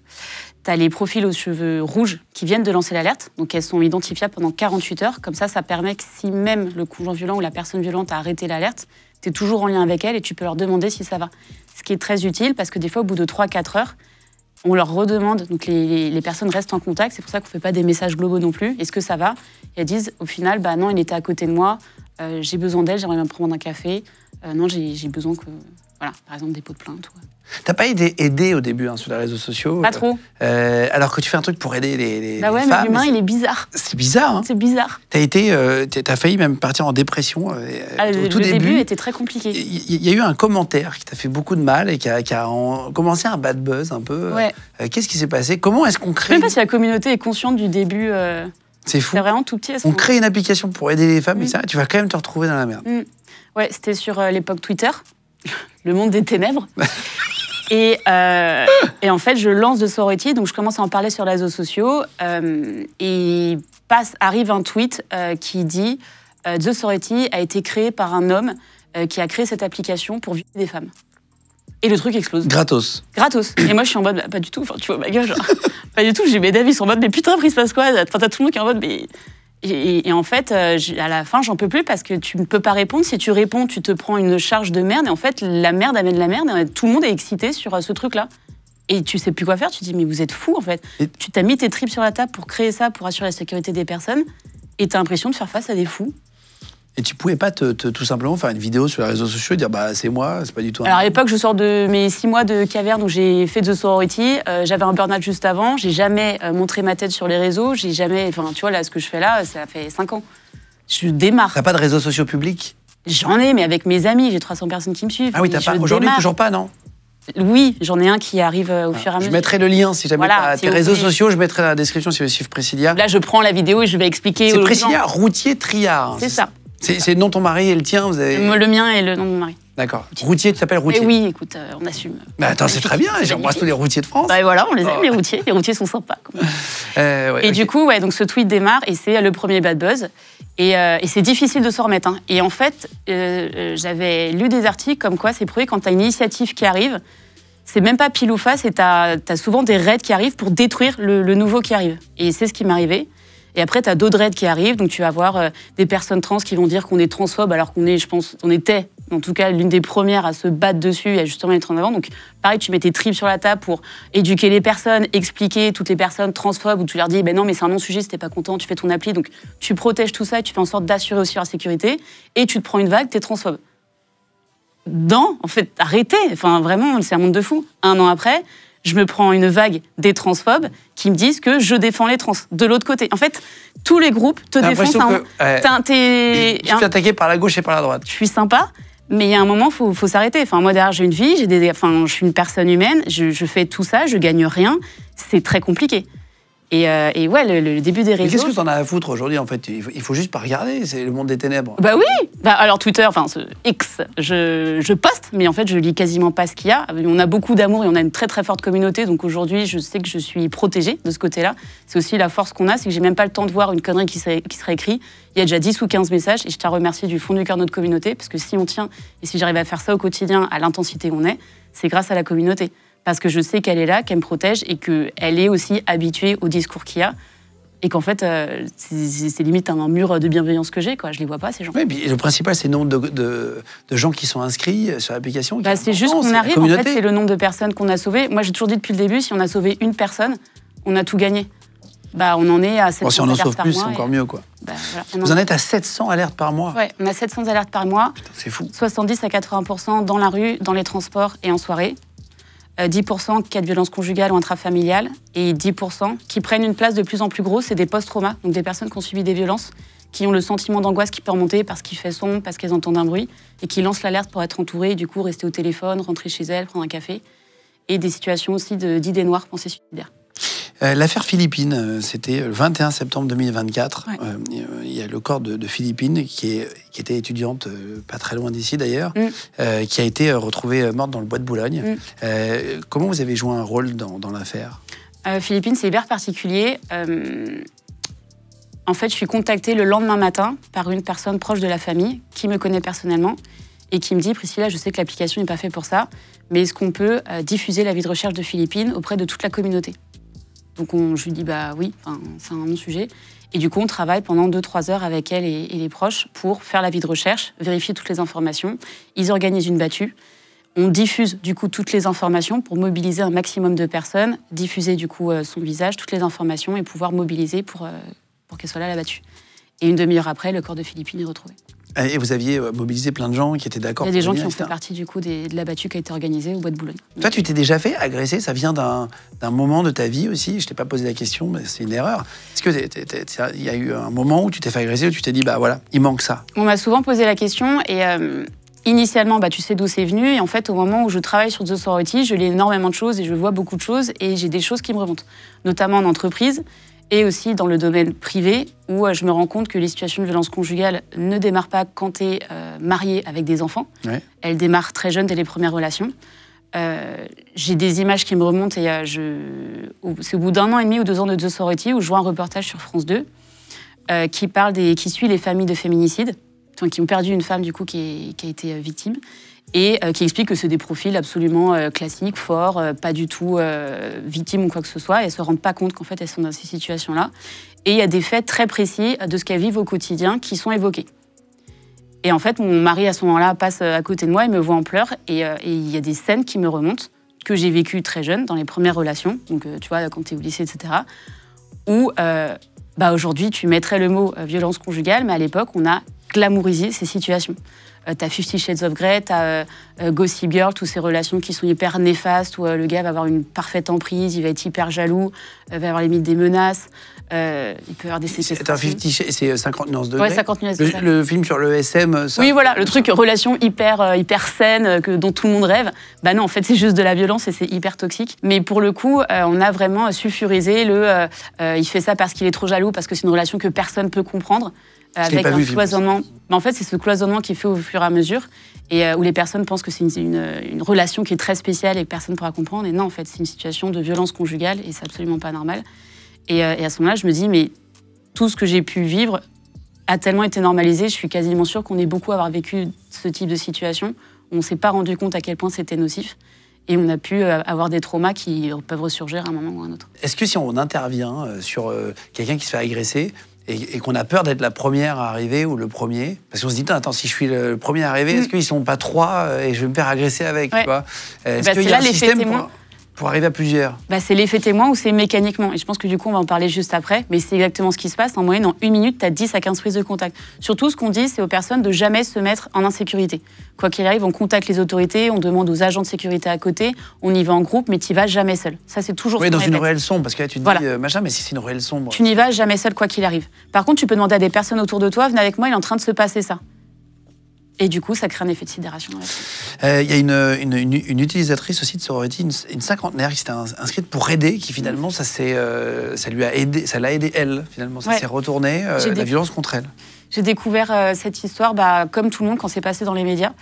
Tu as les profils aux cheveux rouges qui viennent de lancer l'alerte, donc elles sont identifiables pendant 48 heures. Comme ça permet que si même le conjoint violent ou la personne violente a arrêté l'alerte, tu es toujours en lien avec elle et tu peux leur demander si ça va. Ce qui est très utile parce que des fois, au bout de 3-4 heures, on leur redemande, donc les personnes restent en contact, c'est pour ça qu'on ne fait pas des messages globaux non plus. Est-ce que ça va? Et elles disent, au final, bah non, il était à côté de moi, j'ai besoin d'elle, j'aimerais bien prendre un café. Non, j'ai besoin que... Voilà, par exemple, des pots de plainte. Ouais.
T'as pas été aidé au début sur les réseaux sociaux?
Pas trop.
Alors que tu fais un truc pour aider les
bah ouais,
femmes.
mais l'humain, il est bizarre.
C'est bizarre, hein?
C'est bizarre.
T'as failli même partir en dépression au tout début.
Le début était très compliqué.
Il y a eu un commentaire qui t'a fait beaucoup de mal et qui a commencé un bad buzz un peu.
Ouais.
Qu'est-ce qui s'est passé? Comment est-ce qu'on
Je
crée...
sais même pas si la communauté est consciente du début.
C'est fou.
C'est vraiment tout petit.
On crée une application pour aider les femmes, et ça, tu vas quand même te retrouver dans la merde.
Ouais, c'était sur l'époque Twitter, le monde des ténèbres. Et en fait, je lance The Sorority, donc je commence à en parler sur les réseaux sociaux. Et arrive un tweet qui dit The Sorority a été créé par un homme qui a créé cette application pour violer des femmes. Et le truc explose.
Gratos.
Gratos. Et moi, je suis en mode, bah, pas du tout. Enfin, tu vois ma gueule, genre, pas du tout. J'ai mes avis, ils sont en mode, mais putain, il se passe quoi? Enfin, t'as tout le monde qui est en mode, mais... Et en fait, à la fin, j'en peux plus parce que tu ne peux pas répondre. Si tu réponds, tu te prends une charge de merde. Et en fait, la merde amène la merde. Et tout le monde est excité sur ce truc-là. Et tu sais plus quoi faire. Tu te dis, mais vous êtes fous, en fait. Tu t'as mis tes tripes sur la table pour créer ça, pour assurer la sécurité des personnes. Et t'as l'impression de faire face à des fous.
Et tu pouvais pas tout simplement faire une vidéo sur les réseaux sociaux et dire bah c'est moi, c'est pas du tout.
Alors à l'époque, je sors de mes 6 mois de caverne où j'ai fait The Sorority. J'avais un burn-out juste avant. J'ai jamais montré ma tête sur les réseaux. J'ai jamais, enfin tu vois là, ce que je fais là, ça fait 5 ans. Je démarre.
T'as pas de réseaux sociaux publics?
J'en ai, mais avec mes amis, j'ai 300 personnes qui me suivent.
Ah oui, t'as pas. Aujourd'hui, toujours pas, non?
Oui, j'en ai un qui arrive au fur et à mesure.
Je mettrai le lien si jamais
voilà,
tes réseaux sociaux, je mettrai dans la description si vous suivez Priscilla.
Là, je prends la vidéo et je vais expliquer.
C'est Priscilla Routier-Triard.
C'est ça.
C'est le nom de ton mari et le tien, vous avez...
Le mien et le nom de mon mari.
D'accord. Routier, tu t'appelles Routier?
Et oui, écoute, on assume.
Mais attends, c'est très bien, j'embrasse tous les routiers de France.
Bah voilà, on les aime, les routiers. Les routiers sont sympas.
Ouais,
du coup, ouais, donc ce tweet démarre et c'est le premier bad buzz. Et c'est difficile de s'en remettre. Hein. Et en fait, j'avais lu des articles comme quoi c'est prouvé quand tu as une initiative qui arrive, c'est même pas pile ou face et tu as souvent des raids qui arrivent pour détruire le nouveau qui arrive. Et c'est ce qui m'est arrivé. Et après, tu as d'autres raids qui arrivent, donc tu vas avoir des personnes trans qui vont dire qu'on est transphobe alors qu'on est, je pense, on était en tout cas l'une des premières à se battre dessus et à justement être en avant. Donc pareil, tu mets tes tripes sur la table pour éduquer les personnes, expliquer toutes les personnes transphobes, où tu leur dis non mais c'est un non-sujet, si t'es pas content, tu fais ton appli. Donc tu protèges tout ça et tu fais en sorte d'assurer aussi leur sécurité. Et tu te prends une vague, t'es transphobe. En fait, arrêtez. Enfin vraiment, c'est un monde de fou. 1 an après, je me prends une vague des transphobes qui me disent que je défends les trans. De l'autre côté. En fait, tous les groupes te défoncent.
Tu te fais attaquer par la gauche et par la droite.
Je suis sympa, mais il y a un moment, il faut s'arrêter. Enfin, moi, derrière, j'ai une vie, je suis une personne humaine, je fais tout ça, je gagne rien. C'est très compliqué. Et ouais, le début des réseaux...
Mais qu'est-ce que t'en as à foutre aujourd'hui, en fait? Il faut juste pas regarder, c'est le monde des ténèbres.
Bah oui. Alors Twitter, enfin X, je poste, mais en fait je lis quasiment pas ce qu'il y a. On a beaucoup d'amour et on a une très très forte communauté, donc aujourd'hui je sais que je suis protégée de ce côté-là. C'est aussi la force qu'on a, c'est que j'ai même pas le temps de voir une connerie qui serait écrite. Il y a déjà 10 ou 15 messages et je tiens à remercier du fond du cœur de notre communauté, parce que si on tient et si j'arrive à faire ça au quotidien à l'intensité où on est, c'est grâce à la communauté. Parce que je sais qu'elle est là, qu'elle me protège et qu'elle est aussi habituée au discours qu'il y a. Et qu'en fait, c'est limite un mur de bienveillance que j'ai, quoi. Je les vois pas, ces gens.
Oui, puis le principal, c'est le nombre de gens qui sont inscrits sur l'application.
C'est juste qu'on arrive, en fait, c'est le nombre de personnes qu'on a sauvées. Moi, j'ai toujours dit depuis le début, si on a sauvé une personne, on a tout gagné. On en est à 700
si on en sauve
par
plus,
mois.
c'est encore mieux, quoi.
Voilà,
Vous en êtes à 700 alertes par mois?
Ouais, on a 700 alertes par mois.
Putain, c'est fou.
70 à 80% dans la rue, dans les transports et en soirée. 10% cas de violence conjugale ou intrafamiliale et 10% qui prennent une place de plus en plus grosse, c'est des post-traumas, donc des personnes qui ont subi des violences, qui ont le sentiment d'angoisse qui peut remonter parce qu'il fait sombre, parce qu'elles entendent un bruit, et qui lancent l'alerte pour être entourées, et du coup rester au téléphone, rentrer chez elles, prendre un café, et des situations aussi d'idées noires, pensées suicidaires.
L'affaire Philippine, c'était le 21 septembre 2024.
Ouais.
Il y a le corps de Philippine, qui était étudiante, pas très loin d'ici d'ailleurs, qui a été retrouvée morte dans le bois de Boulogne. Comment vous avez joué un rôle dans l'affaire?
Philippine, c'est hyper particulier. En fait, je suis contactée le lendemain matin par une personne proche de la famille qui me connaît personnellement et qui me dit « Priscilla, je sais que l'application n'est pas faite pour ça, mais est-ce qu'on peut diffuser l'avis de recherche de Philippine auprès de toute la communauté ?» Donc je lui dis bah oui, c'est un non-sujet. Et du coup, on travaille pendant 2-3 heures avec elle et les proches pour faire l'avis de recherche, vérifier toutes les informations. Ils organisent une battue. On diffuse du coup toutes les informations pour mobiliser un maximum de personnes, diffuser du coup son visage, toutes les informations et pouvoir mobiliser pour qu'elle soit là la battue. Et une demi-heure après, le corps de Philippine est retrouvé.
Et vous aviez mobilisé plein de gens qui étaient d'accord?
Il y a des gens qui ont fait partie du coup de la battue qui a été organisée au bois de Boulogne.
Toi, tu t'es déjà fait agresser? Ça vient d'un moment de ta vie aussi? Je t'ai pas posé la question, mais c'est une erreur. Est-ce qu'il y a eu un moment où tu t'es fait agresser, où tu t'es dit, bah voilà, il manque ça?
On m'a souvent posé la question et initialement, tu sais d'où c'est venu. Et en fait, au moment où je travaille sur The Sorority, je lis énormément de choses et je vois beaucoup de choses et j'ai des choses qui me remontent, notamment en entreprise. Et aussi dans le domaine privé, où je me rends compte que les situations de violence conjugale ne démarrent pas quand tu es marié avec des enfants. Ouais. Elles démarrent très jeunes dès les premières relations. J'ai des images qui me remontent et c'est au bout d'1 an et demi ou 2 ans de The Sorority où je vois un reportage sur France 2 qui suit les familles de féminicides, qui ont perdu une femme du coup qui a été victime. Et qui explique que c'est des profils absolument classiques, forts, pas du tout victimes ou quoi que ce soit, et elles ne se rendent pas compte qu'en fait elles sont dans ces situations-là. Et il y a des faits très précis de ce qu'elles vivent au quotidien qui sont évoqués. Et en fait, mon mari à ce moment-là passe à côté de moi, il me voit en pleurs, et il y a des scènes qui me remontent, que j'ai vécues très jeune, dans les premières relations, donc tu vois, quand tu es au lycée, etc., où aujourd'hui tu mettrais le mot violence conjugale, mais à l'époque on a glamourisé ces situations. T'as 50 Shades of Grey, t'as Gossip Girl, toutes ces relations qui sont hyper néfastes, où le gars va avoir une parfaite emprise, il va être hyper jaloux, va avoir limite des menaces, il peut avoir des séquestrations.
C'est 50 nuances de Grey.
Ouais, 50 nuances de Grey.
Le film sur le SM, ça.
Oui, voilà, le truc relation hyper saine, dont tout le monde rêve. Bah non, en fait, c'est juste de la violence et c'est hyper toxique. Mais pour le coup, on a vraiment sulfurisé il fait ça parce qu'il est trop jaloux, parce que c'est une relation que personne ne peut comprendre. Avec un cloisonnement. Mais en fait, c'est ce cloisonnement qui fait au fur et à mesure et où les personnes pensent que c'est une relation qui est très spéciale et que personne ne pourra comprendre. Et non, en fait, c'est une situation de violence conjugale et c'est absolument pas normal. Et à ce moment-là, je me dis, mais tout ce que j'ai pu vivre a tellement été normalisé. Je suis quasiment sûre qu'on est beaucoup à avoir vécu ce type de situation. On ne s'est pas rendu compte à quel point c'était nocif. Et on a pu avoir des traumas qui peuvent ressurgir à un moment ou à un autre.
Est-ce que si on intervient sur quelqu'un qui se fait agresser, et qu'on a peur d'être la première à arriver ou le premier. Parce qu'on se dit, attends, si je suis le premier à arriver, est-ce qu'ils ne sont pas 3 et je vais me faire agresser avec, tu vois? Est-ce qu'il y a un système pour arriver à plusieurs?
C'est l'effet témoin ou c'est mécaniquement. Et je pense que du coup, on va en parler juste après. Mais c'est exactement ce qui se passe. En moyenne, en 1 minute, tu as 10 à 15 prises de contact. Surtout, ce qu'on dit, c'est aux personnes de jamais se mettre en insécurité. Quoi qu'il arrive, on contacte les autorités, on demande aux agents de sécurité à côté, on y va en groupe, mais tu n'y vas jamais seul. Ça, c'est toujours
ce qu'on
répète.
Dans une ruelle sombre, parce que là, tu te dis, machin, mais si c'est une ruelle sombre...
Tu n'y vas jamais seul, quoi qu'il arrive. Par contre, tu peux demander à des personnes autour de toi, venez avec moi, il est en train de se passer ça. Et du coup, ça crée un effet de sidération.
Il y a une utilisatrice aussi de Sorority, une cinquantenaire qui s'était inscrite pour aider, qui finalement, ça l'a aidé elle, finalement. Ça s'est retourné, la violence contre elle.
J'ai découvert cette histoire, comme tout le monde, quand c'est passé dans les médias.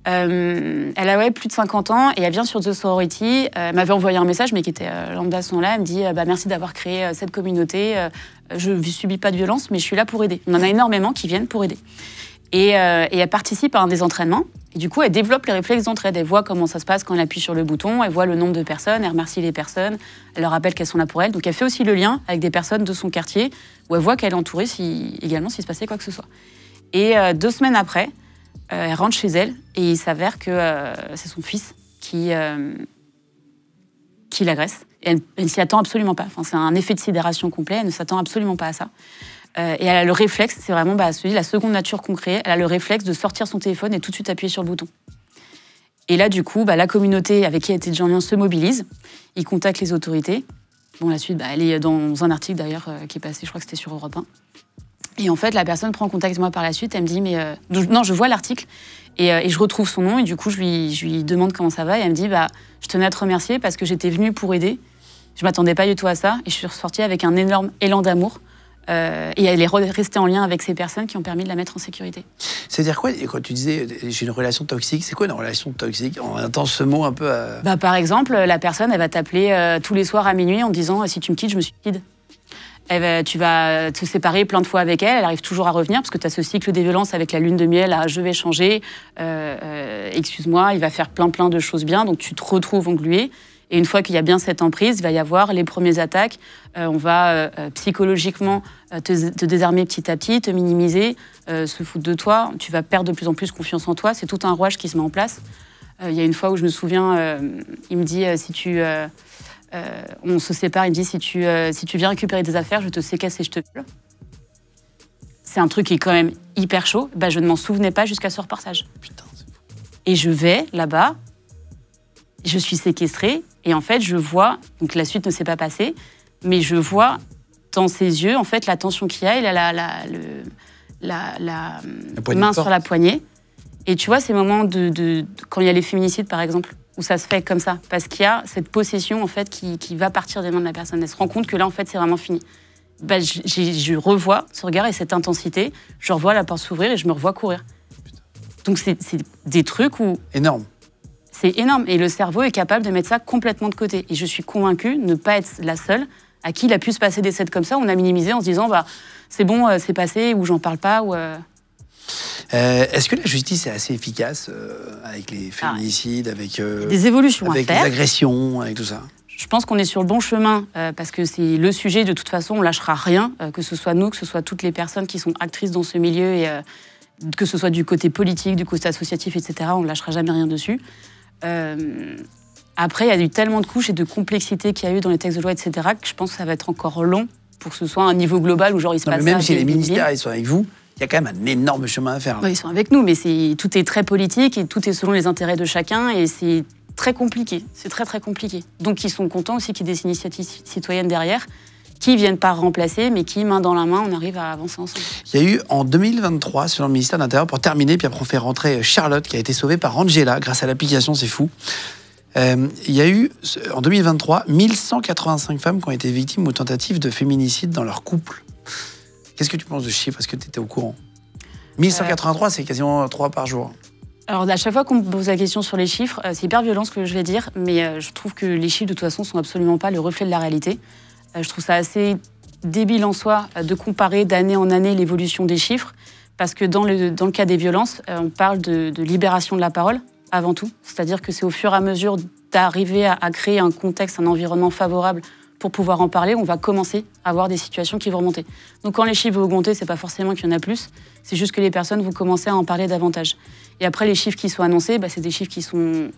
Elle a plus de 50 ans et elle vient sur The Sorority. Elle m'avait envoyé un message, mais qui était lambda son là. Elle me dit merci d'avoir créé cette communauté. Je ne subis pas de violence, mais je suis là pour aider. On en a énormément qui viennent pour aider. Et elle participe à un des entraînements. Et du coup, elle développe les réflexes d'entraide. Elle voit comment ça se passe quand elle appuie sur le bouton. Elle voit le nombre de personnes. Elle remercie les personnes. Elle leur rappelle qu'elles sont là pour elle. Donc, elle fait aussi le lien avec des personnes de son quartier où elle voit qu'elle est entourée également s'il se passait quoi que ce soit. Et 2 semaines après, elle rentre chez elle et il s'avère que c'est son fils qui l'agresse. Et elle ne s'y attend absolument pas. Enfin, c'est un effet de sidération complet. Elle ne s'attend absolument pas à ça. Et elle a le réflexe, c'est vraiment la seconde nature qu'on crée, elle a le réflexe de sortir son téléphone et tout de suite appuyer sur le bouton. Et là, du coup, la communauté avec qui elle était déjà en lien se mobilise, ils contactent les autorités. Bon, la suite, elle est dans un article d'ailleurs qui est passé, je crois que c'était sur Europe 1. Et en fait, la personne prend contact avec moi par la suite, elle me dit, non, je vois l'article, et je retrouve son nom, et du coup, je lui demande comment ça va, et elle me dit, je tenais à te remercier parce que j'étais venue pour aider, je m'attendais pas du tout à ça, et je suis ressortie avec un énorme élan d'amour. Et elle est restée en lien avec ces personnes qui ont permis de la mettre en sécurité.
C'est-à-dire quoi, quand tu disais j'ai une relation toxique, c'est quoi une relation toxique? On entend ce mot un peu...
Par exemple, la personne, elle va t'appeler tous les soirs à minuit en disant « si tu me quittes, je me suicide ». Tu vas te séparer plein de fois avec elle, elle arrive toujours à revenir parce que tu as ce cycle des violences avec la lune de miel, je vais changer, excuse-moi, il va faire plein de choses bien, donc tu te retrouves englué. Et une fois qu'il y a bien cette emprise, il va y avoir les premières attaques. On va psychologiquement te désarmer petit à petit, te minimiser, se foutre de toi. Tu vas perdre de plus en plus confiance en toi. C'est tout un rouage qui se met en place. Il y a une fois où je me souviens, il me dit on se sépare, il me dit si tu viens récupérer des affaires, je te séquestre et je te viole. C'est un truc qui est quand même hyper chaud. Je ne m'en souvenais pas jusqu'à ce reportage.
Putain, c'est fou.
Et je vais là-bas. Je suis séquestrée et en fait, je vois, donc la suite ne s'est pas passée, mais je vois dans ses yeux, en fait, la tension qu'il y a, il a la main sur la poignée. Et tu vois, ces moments quand il y a les féminicides, par exemple, où ça se fait comme ça, parce qu'il y a cette possession, en fait, qui va partir des mains de la personne. Elle se rend compte que là, en fait, c'est vraiment fini. Je revois ce regard et cette intensité, je revois la porte s'ouvrir et je me revois courir. Putain. Donc, c'est des trucs où...
Énorme.
C'est énorme. Et le cerveau est capable de mettre ça complètement de côté. Et je suis convaincue de ne pas être la seule à qui il a pu se passer des scènes comme ça. On a minimisé en se disant, c'est bon, c'est passé, ou j'en parle pas. Ou
Est-ce que la justice est assez efficace avec les féminicides, avec
des évolutions
avec
à faire.
Les agressions, avec tout ça?
Je pense qu'on est sur le bon chemin parce que c'est le sujet. De toute façon, on lâchera rien, que ce soit nous, que ce soit toutes les personnes qui sont actrices dans ce milieu, et que ce soit du côté politique, du côté associatif, etc. On ne lâchera jamais rien dessus. Après, il y a eu tellement de couches et de complexité qu'il y a eu dans les textes de loi, etc., que je pense que ça va être encore long pour que ce soit un niveau global où genre il se passe ça.
Même si les ministères ils sont avec vous, il y a quand même un énorme chemin à faire.
Ouais, ils sont avec nous, mais tout est très politique et tout est selon les intérêts de chacun et c'est très compliqué. C'est très très compliqué. Donc ils sont contents aussi qu'il y ait des initiatives citoyennes derrière qui ne viennent pas remplacer, mais qui, main dans la main, on arrive à avancer ensemble.
Il y a eu en 2023, selon le ministère de l'Intérieur, pour terminer, puis après on fait rentrer Charlotte, qui a été sauvée par Angela grâce à l'application, c'est fou. Il y a eu, en 2023, 1185 femmes qui ont été victimes ou tentatives de féminicide dans leur couple. Qu'est-ce que tu penses de ce chiffre? Est-ce que tu étais au courant? 1183, c'est quasiment 3 par jour.
Alors, à chaque fois qu'on me pose la question sur les chiffres, c'est hyper violent ce que je vais dire, mais je trouve que les chiffres, de toute façon, sont absolument pas le reflet de la réalité. Je trouve ça assez débile en soi de comparer d'année en année l'évolution des chiffres, parce que dans le cas des violences, on parle de libération de la parole, avant tout. C'est-à-dire que c'est au fur et à mesure d'arriver à créer un contexte, un environnement favorable pour pouvoir en parler, on va commencer à avoir des situations qui vont remonter. Donc quand les chiffres vont augmenter, c'est pas forcément qu'il y en a plus, c'est juste que les personnes vont commencer à en parler davantage. Et après, les chiffres qui sont annoncés, c'est des chiffres qui sont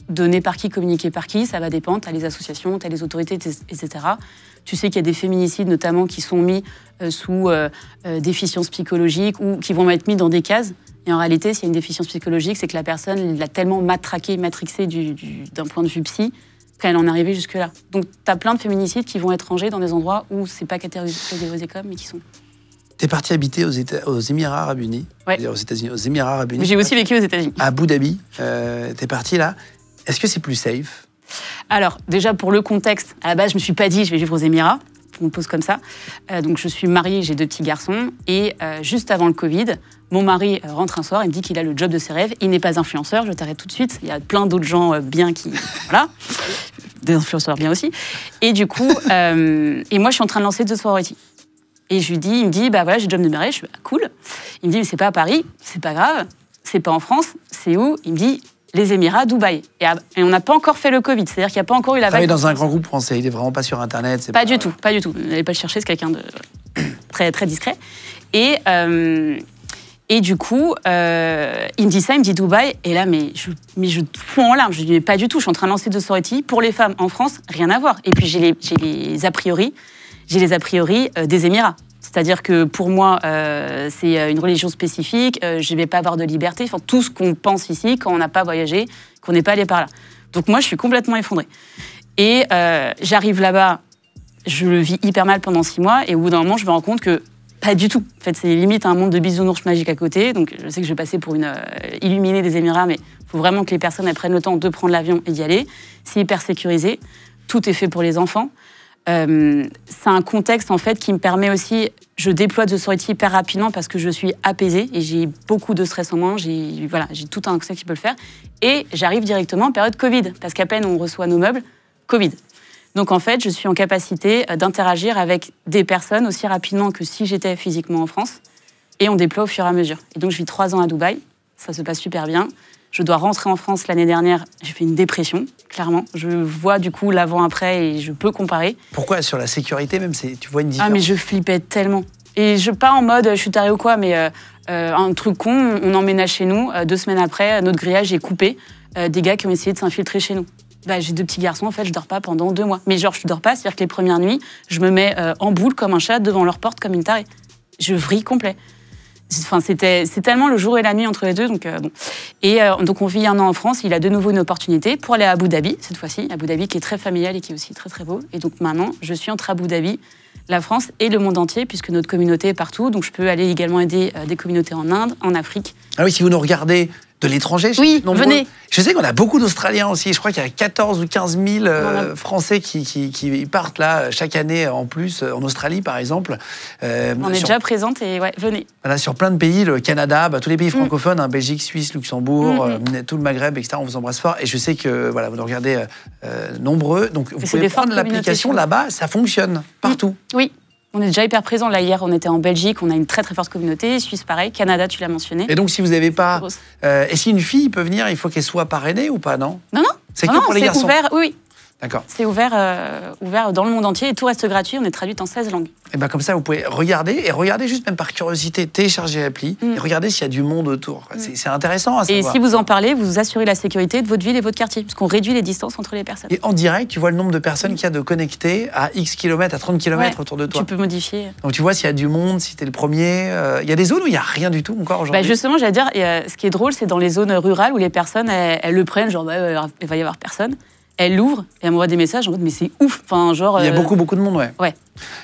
donnés par qui, communiqués par qui, ça va dépendre. Tu as les associations, tu as les autorités, etc. Tu sais qu'il y a des féminicides notamment qui sont mis sous déficience psychologique ou qui vont être mis dans des cases. Et en réalité, s'il y a une déficience psychologique, c'est que la personne l'a tellement matraquée, matrixée d'un point de vue psy, qu'elle en est arrivée jusque-là. Donc, tu as plein de féminicides qui vont être rangés dans des endroits où c'est pas catégorisé comme, mais qui sont.
T'es parti habiter aux Émirats Arabes Unis.
Ouais.
C'est-à-dire aux États-Unis, aux Émirats Arabes Unis.
Mais j'ai aussi vécu aux États-Unis.
À Abu Dhabi. T'es parti là. Est-ce que c'est plus safe?
Alors, déjà, pour le contexte, à la base, je me suis pas dit je vais vivre aux Émirats. On me pose comme ça. Donc, je suis mariée, j'ai 2 petits garçons. Et juste avant le Covid, mon mari rentre un soir et me dit qu'il a le job de ses rêves. Il n'est pas influenceur, je t'arrête tout de suite. Il y a plein d'autres gens bien qui... Voilà. Des influenceurs bien aussi. Et du coup, et moi, je suis en train de lancer The Sorority. Et je lui dis, il me dit, voilà, j'ai le job de mes rêves. Je suis cool. Il me dit, mais c'est pas à Paris, c'est pas grave. C'est pas en France, c'est où? Il me dit, les Émirats, Dubaï. Et on n'a pas encore fait le Covid, c'est-à-dire qu'il n'y a pas encore eu la vague.
Il travaille dans un grand groupe français, il est vraiment pas sur Internet.
Pas du tout. N'allez pas le chercher, c'est quelqu'un de très, très discret. Et du coup, il me dit ça, il me dit Dubaï. Et là, mais je fonds en larmes. Je lui dis, mais pas du tout, je suis en train de lancer The Sorority. Pour les femmes en France, rien à voir. Et puis, j'ai les a priori des Émirats. C'est-à-dire que pour moi, c'est une religion spécifique, je ne vais pas avoir de liberté, enfin, tout ce qu'on pense ici quand on n'a pas voyagé, qu'on n'est pas allé par là. Donc moi, je suis complètement effondrée. Et j'arrive là-bas, je le vis hyper mal pendant 6 mois, et au bout d'un moment, je me rends compte que pas du tout. En fait, c'est limite un monde de bisounours magique à côté, donc je sais que je vais passer pour une illuminée des Émirats, mais il faut vraiment que les personnes prennent le temps de prendre l'avion et d'y aller. C'est hyper sécurisé, tout est fait pour les enfants. C'est un contexte en fait qui me permet aussi, je déploie The Sorority hyper rapidement parce que je suis apaisée et j'ai beaucoup de stress en moins, j'ai tout un contexte qui peut le faire et j'arrive directement en période Covid parce qu'à peine on reçoit nos meubles, Covid. Donc en fait je suis en capacité d'interagir avec des personnes aussi rapidement que si j'étais physiquement en France et on déploie au fur et à mesure. Et donc je vis 3 ans à Dubaï, ça se passe super bien. Je dois rentrer en France l'année dernière, j'ai fait une dépression, clairement. Je vois du coup l'avant-après et je peux comparer.
Pourquoi? Sur la sécurité même, tu vois une différence?
Ah mais je flippais tellement. Et pas en mode je suis tarée ou quoi, mais un truc con, on emménage chez nous, 2 semaines après, notre grillage est coupé, des gars qui ont essayé de s'infiltrer chez nous. J'ai 2 petits garçons, en fait, je dors pas pendant 2 mois. Mais genre, je dors pas, c'est-à-dire que les premières nuits, je me mets en boule comme un chat devant leur porte comme une tarée. Je vrille complet. Enfin, c'est tellement le jour et la nuit entre les deux. Donc, bon. Et donc, on vit 1 an en France. Il a de nouveau une opportunité pour aller à Abu Dhabi, cette fois-ci. Abu Dhabi qui est très familial et qui est aussi très, très beau. Et donc, maintenant, je suis entre Abu Dhabi, la France et le monde entier, puisque notre communauté est partout. Donc, je peux aller également aider des communautés en Inde, en Afrique.
Ah oui, si vous nous regardez de l'étranger,
oui, venez.
Je sais qu'on a beaucoup d'Australiens aussi. Je crois qu'il y a 14 ou 15 000 Français qui partent là chaque année en plus, en Australie par exemple.
On est déjà présente et ouais, venez.
Voilà, sur plein de pays, le Canada, tous les pays francophones, hein, Belgique, Suisse, Luxembourg, tout le Maghreb, etc. On vous embrasse fort. Et je sais que voilà, vous nous regardez nombreux. Donc vous pouvez prendre l'application là-bas, ça fonctionne partout.
Oui. On est déjà hyper présents. Là, hier, on était en Belgique, on a une très très forte communauté. Suisse, pareil. Canada, tu l'as mentionné.
Et donc, si vous n'avez pas... et si une fille peut venir, il faut qu'elle soit parrainée ou pas, non?
Non, non.
C'est que pour les garçons?
Ouvert, oui.
D'accord.
C'est ouvert dans le monde entier et tout reste gratuit. On est traduit en 16 langues.
Et comme ça, vous pouvez regarder juste même par curiosité, télécharger l'appli et regarder s'il y a du monde autour. C'est intéressant à savoir.
Et si vous en parlez, vous assurez la sécurité de votre ville et votre quartier, parce qu'on réduit les distances entre les personnes.
Et en direct, tu vois le nombre de personnes qu'il y a de connectées à X kilomètres, à 30 kilomètres autour de toi.
Tu peux modifier.
Donc tu vois s'il y a du monde, si t'es le premier. Il y a des zones où il n'y a rien du tout encore aujourd'hui.
Justement, j'allais dire, ce qui est drôle, c'est dans les zones rurales où les personnes, elles le prennent, genre, il va y avoir personne. Elle l'ouvre et elle m'envoie des messages en mode mais c'est ouf. Enfin, genre,
il y a beaucoup de monde, ouais.
Ouais.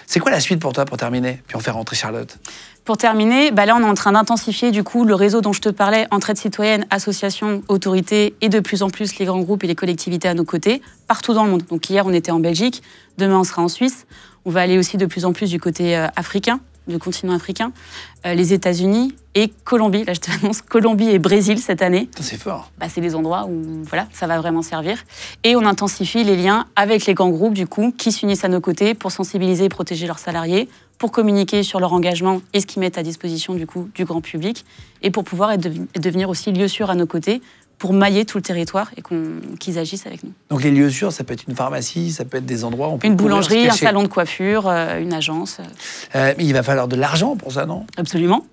C'est quoi la suite pour toi, pour terminer? Puis on fait rentrer Charlotte.
Pour terminer, là on est en train d'intensifier du coup le réseau dont je te parlais, entraide citoyenne, associations, autorités et de plus en plus les grands groupes et les collectivités à nos côtés, partout dans le monde. Donc hier on était en Belgique, demain on sera en Suisse. On va aller aussi de plus en plus du côté africain, du continent africain, les États-Unis et Colombie. Là, je t'annonce Colombie et Brésil cette année.
C'est fort.
C'est les endroits où voilà, ça va vraiment servir. Et on intensifie les liens avec les grands groupes du coup qui s'unissent à nos côtés pour sensibiliser et protéger leurs salariés, pour communiquer sur leur engagement et ce qu'ils mettent à disposition du coup du grand public, et pour pouvoir devenir aussi lieu sûr à nos côtés pour mailler tout le territoire et qu'ils agissent avec nous.
Donc les lieux sûrs, ça peut être une pharmacie, ça peut être des endroits où on peut
Une
courir,
boulangerie,
se
un
cacher.
salon de coiffure, une agence.
Mais il va falloir de l'argent pour ça, non?
Absolument.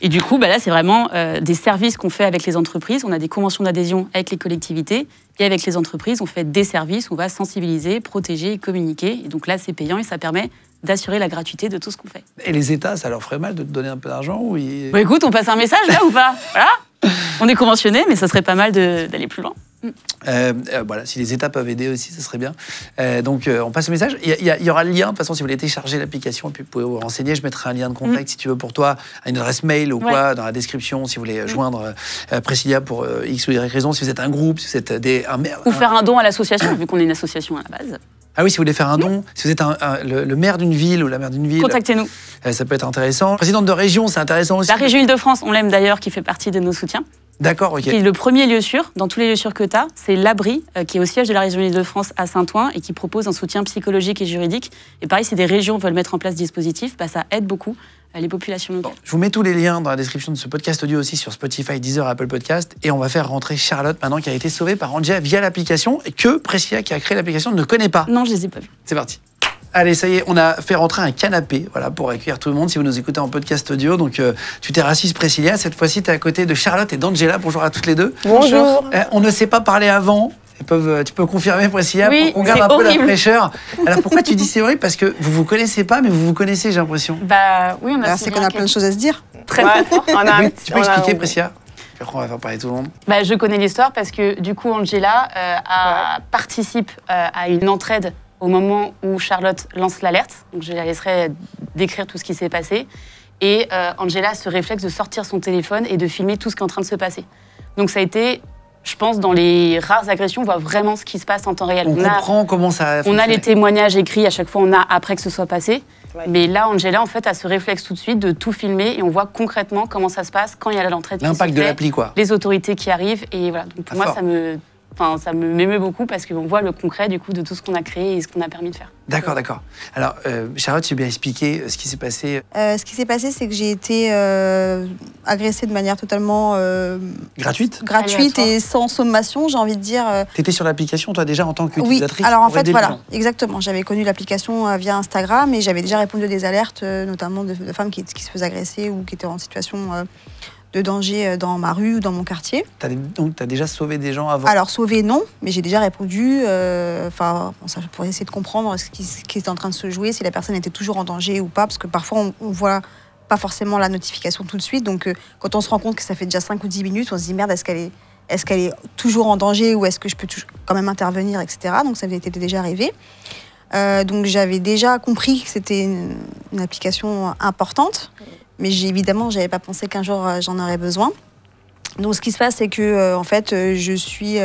Et du coup, là, c'est vraiment des services qu'on fait avec les entreprises. On a des conventions d'adhésion avec les collectivités. Et avec les entreprises, on fait des services où on va sensibiliser, protéger et communiquer. Et donc là, c'est payant et ça permet d'assurer la gratuité de tout ce qu'on fait.
Et les États, ça leur ferait mal de te donner un peu d'argent ou ils...
Bah écoute, on passe un message là ou pas? Voilà. On est conventionné, mais ça serait pas mal d'aller plus loin.
Voilà, si les États peuvent aider aussi, ça serait bien. Donc, on passe au message. Il y aura le lien. De toute façon, si vous voulez télécharger l'application, et puis vous pouvez vous renseigner, je mettrai un lien de contact si tu veux pour toi, une adresse mail ou quoi, dans la description, si vous voulez joindre Priscilla pour X ou Y raison, si vous êtes un groupe, si vous êtes
Ou faire un don à l'association, vu qu'on est une association à la base.
Ah oui, si vous voulez faire un don, si vous êtes le maire d'une ville ou la maire d'une ville,
contactez-nous.
Ça peut être intéressant. Présidente de région, c'est intéressant aussi.
La région Île-de-France, on l'aime d'ailleurs, qui fait partie de nos soutiens.
D'accord, ok.
Qui est le premier lieu sûr, dans tous les lieux sûrs que tu as, c'est l'Abri, qui est au siège de la région Île-de-France à Saint-Ouen et qui propose un soutien psychologique et juridique. Et pareil, si des régions veulent mettre en place des dispositifs, ça aide beaucoup les populations locales.
Bon, je vous mets tous les liens dans la description de ce podcast audio aussi sur Spotify, Deezer, Apple Podcast. Et on va faire rentrer Charlotte maintenant qui a été sauvée par Angela via l'application et que Priscilla qui a créé l'application ne connaît pas.
Non, je les ai pas vus.
C'est parti. Allez, ça y est, on a fait rentrer un canapé pour accueillir tout le monde si vous nous écoutez en podcast audio. Donc, tu t'es rassise, Priscilla. Cette fois-ci, tu es à côté de Charlotte et d'Angela. Bonjour à toutes les deux.
Bonjour.
On ne s'est pas parlé avant. Tu peux confirmer, Priscilla,
oui,
pour qu'on garde un peu
horrible.
la fraîcheur. Alors, pourquoi tu dis c'est horrible? Parce que vous vous connaissez pas, mais vous vous connaissez, j'ai l'impression.
Oui, on a
C'est qu'on a plein de choses à se dire.
très fort.
Tu peux expliquer, Priscilla? Puis après, on va faire parler tout le monde.
Je connais l'histoire parce que du coup, Angela participe à une entraide au moment où Charlotte lance l'alerte. Donc, je la laisserai décrire tout ce qui s'est passé. Et Angela a ce réflexe de sortir son téléphone et de filmer tout ce qui est en train de se passer. Donc, ça a été, je pense, dans les rares agressions, on voit vraiment ce qui se passe en temps réel.
On comprend comment ça
On a les témoignages écrits, à chaque fois, on a après que ce soit passé.
Ouais.
Mais là, Angela, en fait, a ce réflexe tout de suite de tout filmer et on voit concrètement comment ça se passe quand il y a l'entraide qui se
l'impact de
fait,
l'appli, quoi.
les autorités qui arrivent. Et voilà. Donc, pour moi,
fort.
ça me m'émeut beaucoup parce qu'on voit le concret du coup de tout ce qu'on a créé et ce qu'on a permis de faire.
D'accord. Alors, Charlotte, tu as bien expliqué ce qui s'est passé.
Ce qui s'est passé, c'est que j'ai été agressée de manière totalement
Gratuite?
gratuite
Aléatoire.
et sans sommation, j'ai envie de dire.
Tu étais sur l'application, toi, déjà, en tant
Oui,
qu'utilisatrice?
alors en
pour
fait,
aider les
voilà,
gens.
exactement. J'avais connu l'application via Instagram et j'avais déjà répondu à des alertes, notamment de femmes qui se faisaient agresser ou qui étaient en situation de danger dans ma rue ou dans mon quartier.
Donc, tu as déjà sauvé des gens avant?
Alors, sauver, non, mais j'ai déjà répondu, ça, pour essayer de comprendre ce qui était en train de se jouer, si la personne était toujours en danger ou pas, parce que parfois, on voit pas forcément la notification tout de suite. Donc, quand on se rend compte que ça fait déjà 5 ou 10 minutes, on se dit, merde, est-ce qu'elle est toujours en danger ou est-ce que je peux quand même intervenir, etc. Donc, ça m'était déjà arrivé. Donc, j'avais déjà compris que c'était une application importante, mais évidemment, je n'avais pas pensé qu'un jour, j'en aurais besoin. Donc, ce qui se passe, c'est que, en fait, je suis...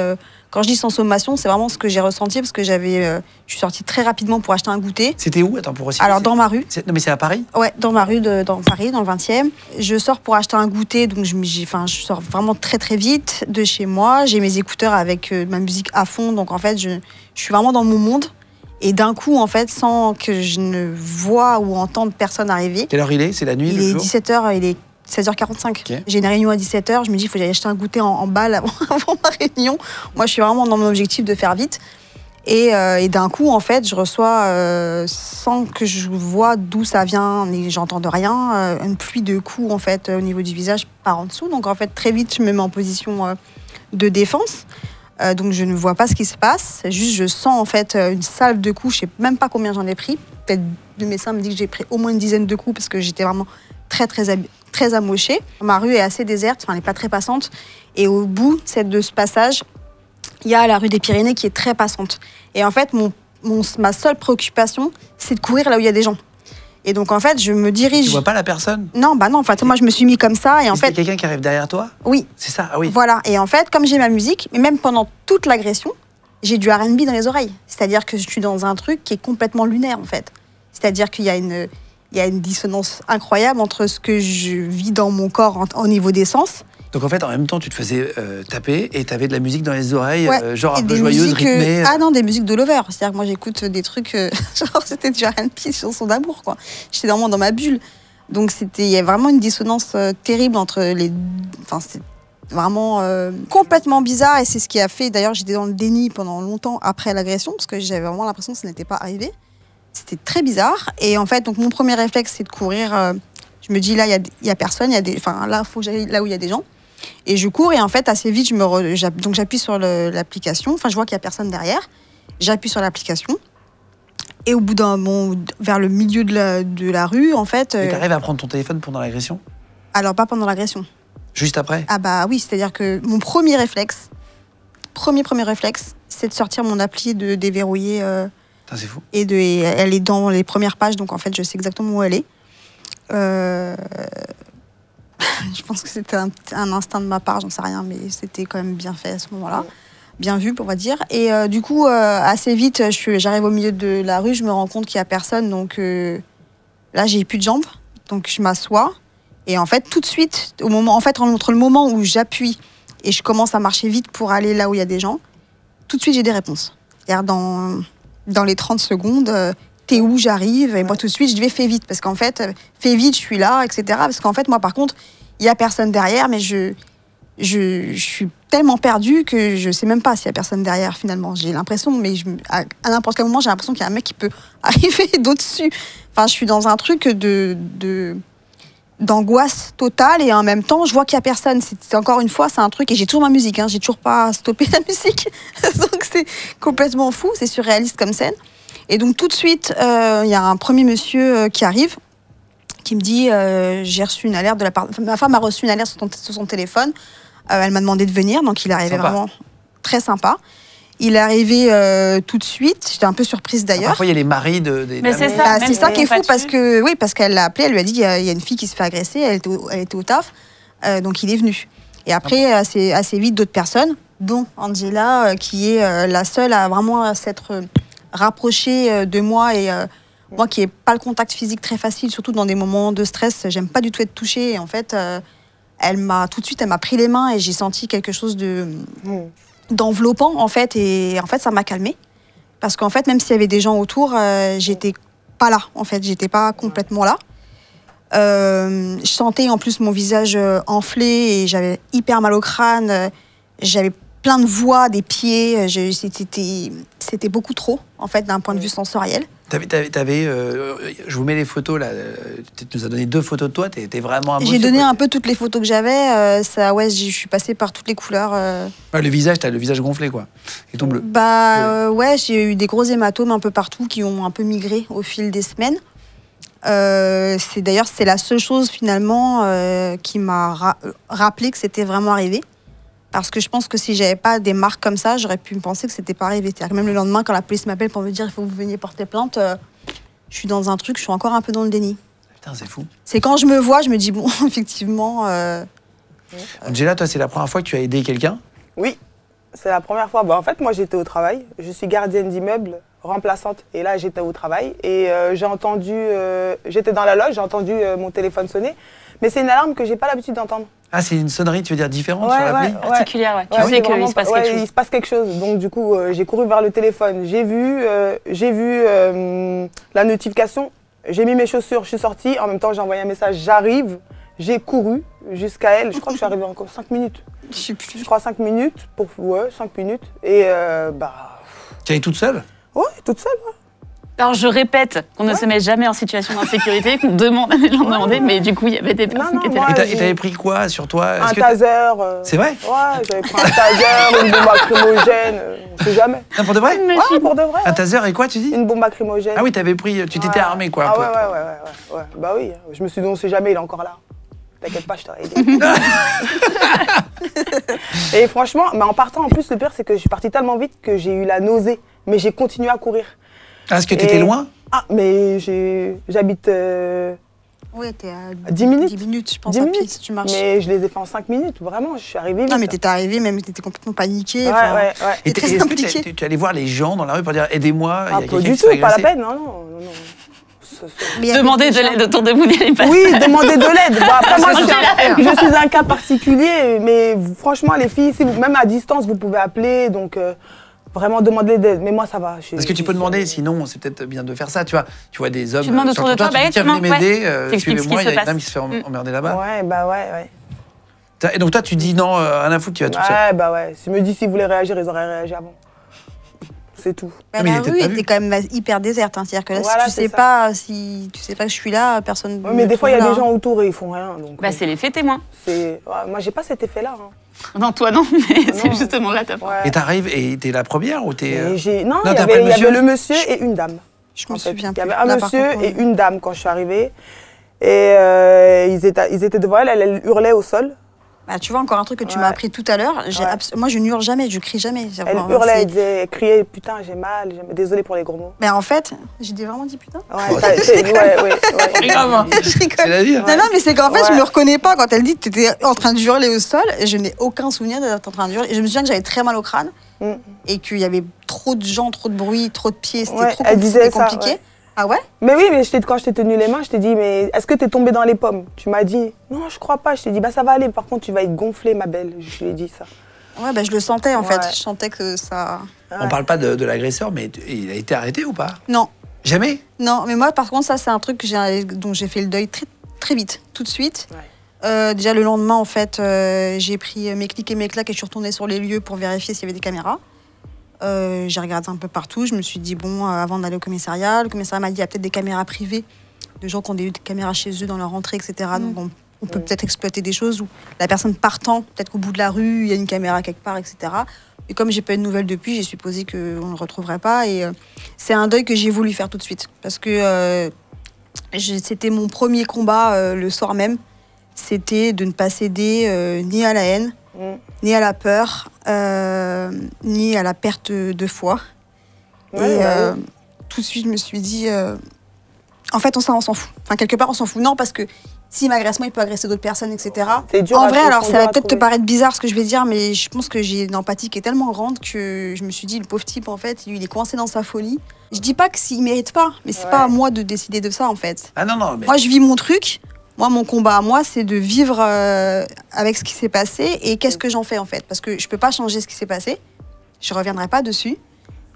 quand je dis sans sommation, c'est vraiment ce que j'ai ressenti, parce que je suis sortie très rapidement pour acheter un goûter.
C'était où? Attends, pour aussi.
Alors, dans ma rue.
Non, mais c'est à Paris?
Ouais, dans ma rue, dans Paris, dans le 20e. Je sors pour acheter un goûter, donc je sors vraiment très très vite de chez moi. J'ai mes écouteurs avec ma musique à fond, donc en fait, je suis vraiment dans mon monde. Et d'un coup, en fait, sans que je ne vois ou entende personne arriver.
Quelle heure il est? C'est la nuit,
Il
le
est
jour?
17h, il est 16h45.
Ok.
J'ai une réunion à 17h, je me dis il faut que j'aille acheter un goûter en balle avant ma réunion. Moi, je suis vraiment dans mon objectif de faire vite. Et d'un coup, en fait, je reçois, sans que je vois d'où ça vient, et j'entends de rien, une pluie de coups, en fait, au niveau du visage par en dessous. Donc, en fait, très vite, je me mets en position de défense. Donc, je ne vois pas ce qui se passe. Juste, je sens, en fait, une salve de coups. Je ne sais même pas combien j'en ai pris. Peut-être le médecin me dit que j'ai pris au moins une dizaine de coups parce que j'étais vraiment très amochée. Ma rue est assez déserte, elle n'est pas très passante. Et au bout de ce passage, il y a la rue des Pyrénées qui est très passante. Et en fait, ma seule préoccupation, c'est de courir là où il y a des gens. Et donc, en fait, je me dirige...
Tu vois pas la personne?
Non, non. En fait, moi, je me suis mis comme ça. Et en
C'est
fait,
quelqu'un qui arrive derrière toi?
oui,
C'est ça? Ah oui.
voilà. Et en fait, comme j'ai ma musique, mais même pendant toute l'agression, j'ai du R&B dans les oreilles. C'est-à-dire que je suis dans un truc qui est complètement lunaire, en fait. C'est-à-dire qu'il y a une dissonance incroyable entre ce que je vis dans mon corps au niveau des sens.
Donc en fait, en même temps, tu te faisais taper et tu avais de la musique dans les oreilles,
Ouais.
genre un
Et
peu
des
joyeuse,
musiques,
rythmée.
Ah non, des musiques de lover. C'est-à-dire que moi, j'écoute des trucs... genre, c'était du R&B, chanson d'amour, quoi. J'étais vraiment dans ma bulle. Donc, il y a vraiment une dissonance terrible entre les... Enfin, Vraiment complètement bizarre. Et c'est ce qui a fait, d'ailleurs, j'étais dans le déni pendant longtemps après l'agression, parce que j'avais vraiment l'impression que ça n'était pas arrivé. C'était très bizarre. Et en fait, donc, mon premier réflexe, c'est de courir. Je me dis, là, il y a personne. Là, il faut que j'aille là où il y a des gens. Et je cours. Et en fait, assez vite, donc j'appuie sur l'application. Enfin, je vois qu'il n'y a personne derrière. J'appuie sur l'application. Et au bout vers le milieu de la rue, en fait...
Et t'arrives à prendre ton téléphone pendant l'agression?
Alors, pas pendant l'agression.
Juste après?
Ah bah oui, c'est-à-dire que mon premier réflexe, premier réflexe, c'est de sortir mon appli, de déverrouiller.
C'est fou.
Et elle est dans les premières pages, donc en fait, je sais exactement où elle est. Je pense que c'était un instinct de ma part, j'en sais rien, mais c'était quand même bien fait à ce moment-là. Bien vu, on va dire. Et du coup, assez vite, j'arrive au milieu de la rue, je me rends compte qu'il n'y a personne, donc là, j'ai plus de jambes, donc je m'assois. Et en fait, tout de suite, entre le moment où j'appuie et je commence à marcher vite pour aller là où il y a des gens, tout de suite, j'ai des réponses. C'est-à-dire, dans les 30 secondes, t'es où, j'arrive, et moi, tout de suite, je vais fais vite, parce qu'en fait, fais vite, je suis là, etc. Parce qu'en fait, moi, par contre, il n'y a personne derrière, mais je suis tellement perdue que je ne sais même pas s'il y a personne derrière, finalement. J'ai l'impression, mais à n'importe quel moment, j'ai l'impression qu'il y a un mec qui peut arriver d'au-dessus. Enfin, je suis dans un truc d'angoisse totale et en même temps je vois qu'il n'y a personne. C'est encore une fois, c'est un truc, et j'ai toujours ma musique, j'ai toujours pas stoppé la musique, donc c'est complètement fou, c'est surréaliste comme scène. Et donc tout de suite il y a un premier monsieur qui arrive, qui me dit j'ai reçu une alerte de la part, ma femme a reçu une alerte sur son téléphone, elle m'a demandé de venir, donc il est arrivé vraiment très sympa. Il est arrivé tout de suite. J'étais un peu surprise d'ailleurs.
Parfois, il y a les maris
Mais c'est ça,
c'est ça qui est fou parce qu'elle l'a appelé, elle lui a dit il y a une fille qui se fait agresser, elle était au taf, donc il est venu. Et après, assez vite, d'autres personnes, dont Angela, qui est la seule à vraiment s'être rapprochée de moi et moi qui n'ai pas le contact physique très facile, surtout dans des moments de stress, j'aime pas du tout être touchée. Et en fait, tout de suite, elle m'a pris les mains et j'ai senti quelque chose d'enveloppant en fait, et en fait ça m'a calmée parce qu'en fait même s'il y avait des gens autour, j'étais pas là en fait, j'étais pas complètement là. Je sentais en plus mon visage enflé et j'avais hyper mal au crâne, j'avais plein de voix des pieds, c'était beaucoup trop en fait d'un point de vue sensoriel.
Je vous mets les photos là. Tu nous as donné 2 photos de toi. T'es vraiment un.
J'ai donné un peu toutes les photos que j'avais. Je suis passée par toutes les couleurs.
Le visage, t'as le visage gonflé quoi. Et tout bleu.
Ouais, j'ai eu des gros hématomes un peu partout qui ont un peu migré au fil des semaines. C'est la seule chose finalement qui m'a rappelé que c'était vraiment arrivé. Parce que je pense que si j'avais pas des marques comme ça, j'aurais pu me penser que c'était pas arrivé. C'est-à-dire que même le lendemain, quand la police m'appelle pour me dire il faut que vous veniez porter plainte, je suis dans un truc, je suis encore un peu dans le déni.
Putain, c'est fou.
C'est quand je me vois, je me dis bon, effectivement.
Angela, toi, c'est la première fois que tu as aidé quelqu'un?
Oui, c'est la première fois. En fait, moi, j'étais au travail. Je suis gardienne d'immeuble, remplaçante. Et là, j'étais au travail. Et j'ai entendu... j'étais dans la loge, j'ai entendu mon téléphone sonner. Mais c'est une alarme que j'ai pas l'habitude d'entendre.
Ah, c'est une sonnerie, tu veux dire, différente sur l'appli?
Particulière, ouais. Tu sais qu'il se passe quelque chose.
Il se passe quelque chose. Donc, du coup, j'ai couru vers le téléphone. J'ai vu la notification. J'ai mis mes chaussures, je suis sortie. En même temps, j'ai envoyé un message. J'arrive. J'ai couru jusqu'à elle. Je crois que je suis arrivée encore 5 minutes.
Je sais plus.
Je crois 5 minutes. 5 minutes. Et
Tu es toute seule?
Ouais, toute seule, ouais.
Alors je répète qu'on ne se met jamais en situation d'insécurité, qu'on demande à des gens de demander, mais du coup il y avait des personnes qui étaient là.
Et t'avais pris quoi sur toi?
Un taser.
C'est vrai?
Ouais, j'avais pris un taser, une bombe lacrymogène, on sait jamais.
Non, pour de vrai?
Ouais, pour de vrai.
Un taser et quoi, tu dis?
Une bombe lacrymogène.
Ah oui, t'avais pris, tu t'étais armé quoi.
Ouais. Bah oui, je me suis dit on sait jamais, il est encore là. T'inquiète pas, je t'aurais aidé. Et franchement, mais en partant, en plus, le pire, c'est que je suis partie tellement vite que j'ai eu la nausée. Mais j'ai continué à courir.
Ah, est-ce que t'étais loin?
Ah, mais j'habite...
Ouais, t'es à
10 minutes.
10 minutes, je pense,
10
à pied,
minutes.
si tu marches.
Mais je les ai fait en 5 minutes, vraiment, je suis arrivée vite.
Non, mais t'étais arrivée, même t'étais complètement paniquée.
Ouais.
Et
très
est-ce
impliquée.
que tu allais voir les gens dans la rue pour dire aidez-moi, il y a
Pas
quelqu'un
du
qui se fait
tout, pas la
agresser?
peine, non.
Demander de l'aide autour de vous n'allez pas.
Oui, demander de l'aide. Bon, après, moi, je suis un cas particulier, mais franchement, les filles, même à distance, vous pouvez appeler, donc vraiment demander d'aide. Mais moi, ça va.
Parce que tu peux demander, sinon c'est peut-être bien de faire ça. Tu vois des hommes.
Tu demandes autour de toi,
tu dis, tiens, venez m'aider,
T'expliques
suivez-moi,
ce
il y a
qui se
une dame qui se fait emmerder là-bas.
Ouais.
Et donc toi, tu dis non, rien à foutre, tu vas tout seul.
Ouais, bah ouais. Je me dis, s'ils voulaient réagir, ils auraient réagi avant. C'est tout.
Bah,
mais il
la
était
rue
pas
était
vu.
quand même hyper déserte. Hein. C'est-à-dire que là,
Voilà,
si tu sais
c'est
pas, si tu sais pas que je suis là, personne.
Ouais, mais
me
des fois, il y a
trouve
des
là.
gens autour et ils font rien. Donc,
Bah, c'est l'effet témoin.
ouais, moi, j'ai pas cet effet-là. Hein.
Non, toi non, mais
Non.
c'est justement là ta part.
Ouais.
Et t'arrives et t'es la première ou t'es...
Non,
Non,
il
t'as
y
pas
avait,
le monsieur
le monsieur et une dame.
Je me
En fait.
souviens
Il y
plus.
avait un
Là, par
monsieur
contre,
et une dame quand je suis arrivée. Et ils étaient devant elle, elle hurlait au sol.
Bah, tu vois, encore un truc que tu
Ouais.
m'as appris tout à l'heure.
Ouais.
Moi, je n'hurle jamais, je crie jamais.
Elle hurlait, elle criait, putain, j'ai mal, désolée pour les gros mots.
Mais en fait, j'ai vraiment dit putain.
Ouais, ouais.
Grave, hein.
Je rigole.
C'est la vie. hein.
Non, non, mais c'est qu'en fait,
Ouais.
je me reconnais pas quand elle dit que tu étais en train de hurler au sol. Et je n'ai aucun souvenir d'être en train de hurler. Et je me souviens que j'avais très mal au crâne
Mm.
et qu'il y avait trop de gens, trop de bruit, trop de pieds. C'était
Ouais,
trop
elle disait
c'était
ça,
compliqué.
ouais.
Ah ouais?
Mais oui, mais quand je t'ai tenu les mains, je t'ai dit, mais est-ce que t'es tombée dans les pommes? Tu m'as dit, non, je crois pas. Je t'ai dit, bah ça va aller, par contre, tu vas être gonflée, ma belle. Je lui ai dit ça.
Ouais, bah, je le sentais en fait.
Ouais.
Je sentais que ça.
On parle pas de l'agresseur, mais il a été arrêté ou pas?
Non,
Jamais?
non, mais moi, par contre, ça, c'est un truc dont j'ai fait le deuil très, très vite, tout de suite.
Ouais.
Déjà, le lendemain, en fait, j'ai pris mes clics et mes claques et je suis retournée sur les lieux pour vérifier s'il y avait des caméras. J'ai regardé un peu partout. Je me suis dit, bon, avant d'aller au commissariat, le commissariat m'a dit, il y a peut-être des caméras privées, de gens qui ont des caméras chez eux dans leur entrée, etc. Donc, on peut peut-être exploiter des choses où la personne partant, peut-être qu'au bout de la rue, il y a une caméra quelque part, etc. Et comme j'ai pas eu de nouvelles depuis, j'ai supposé qu'on ne le retrouverait pas. Et c'est un deuil que j'ai voulu faire tout de suite. Parce que c'était mon premier combat le soir même. C'était de ne pas céder ni à la haine, ni à la peur, ni à la perte de foi.
Ouais,
Et
bah oui.
tout de suite, je me suis dit, en fait, on s'en fout. Enfin, quelque part, on s'en fout. Non, parce que s'il m'agresse, moi, il peut agresser d'autres personnes, etc.
C'est dur
En
à
vrai,
trouver,
alors,
c'est
ça
dur
va
à
peut-être te
trouver.
paraître bizarre ce que je vais dire, mais je pense que j'ai une empathie qui est tellement grande que je me suis dit, le pauvre type, en fait, lui, il est coincé dans sa folie. Je dis pas que s'il mérite pas, mais c'est
Ouais.
pas à moi de décider de ça, en fait.
Ah non, non, mais...
Moi, je vis mon truc. Moi, mon combat à moi, c'est de vivre avec ce qui s'est passé et qu'est-ce que j'en fais, en fait. Parce que je peux pas changer ce qui s'est passé. Je reviendrai pas dessus.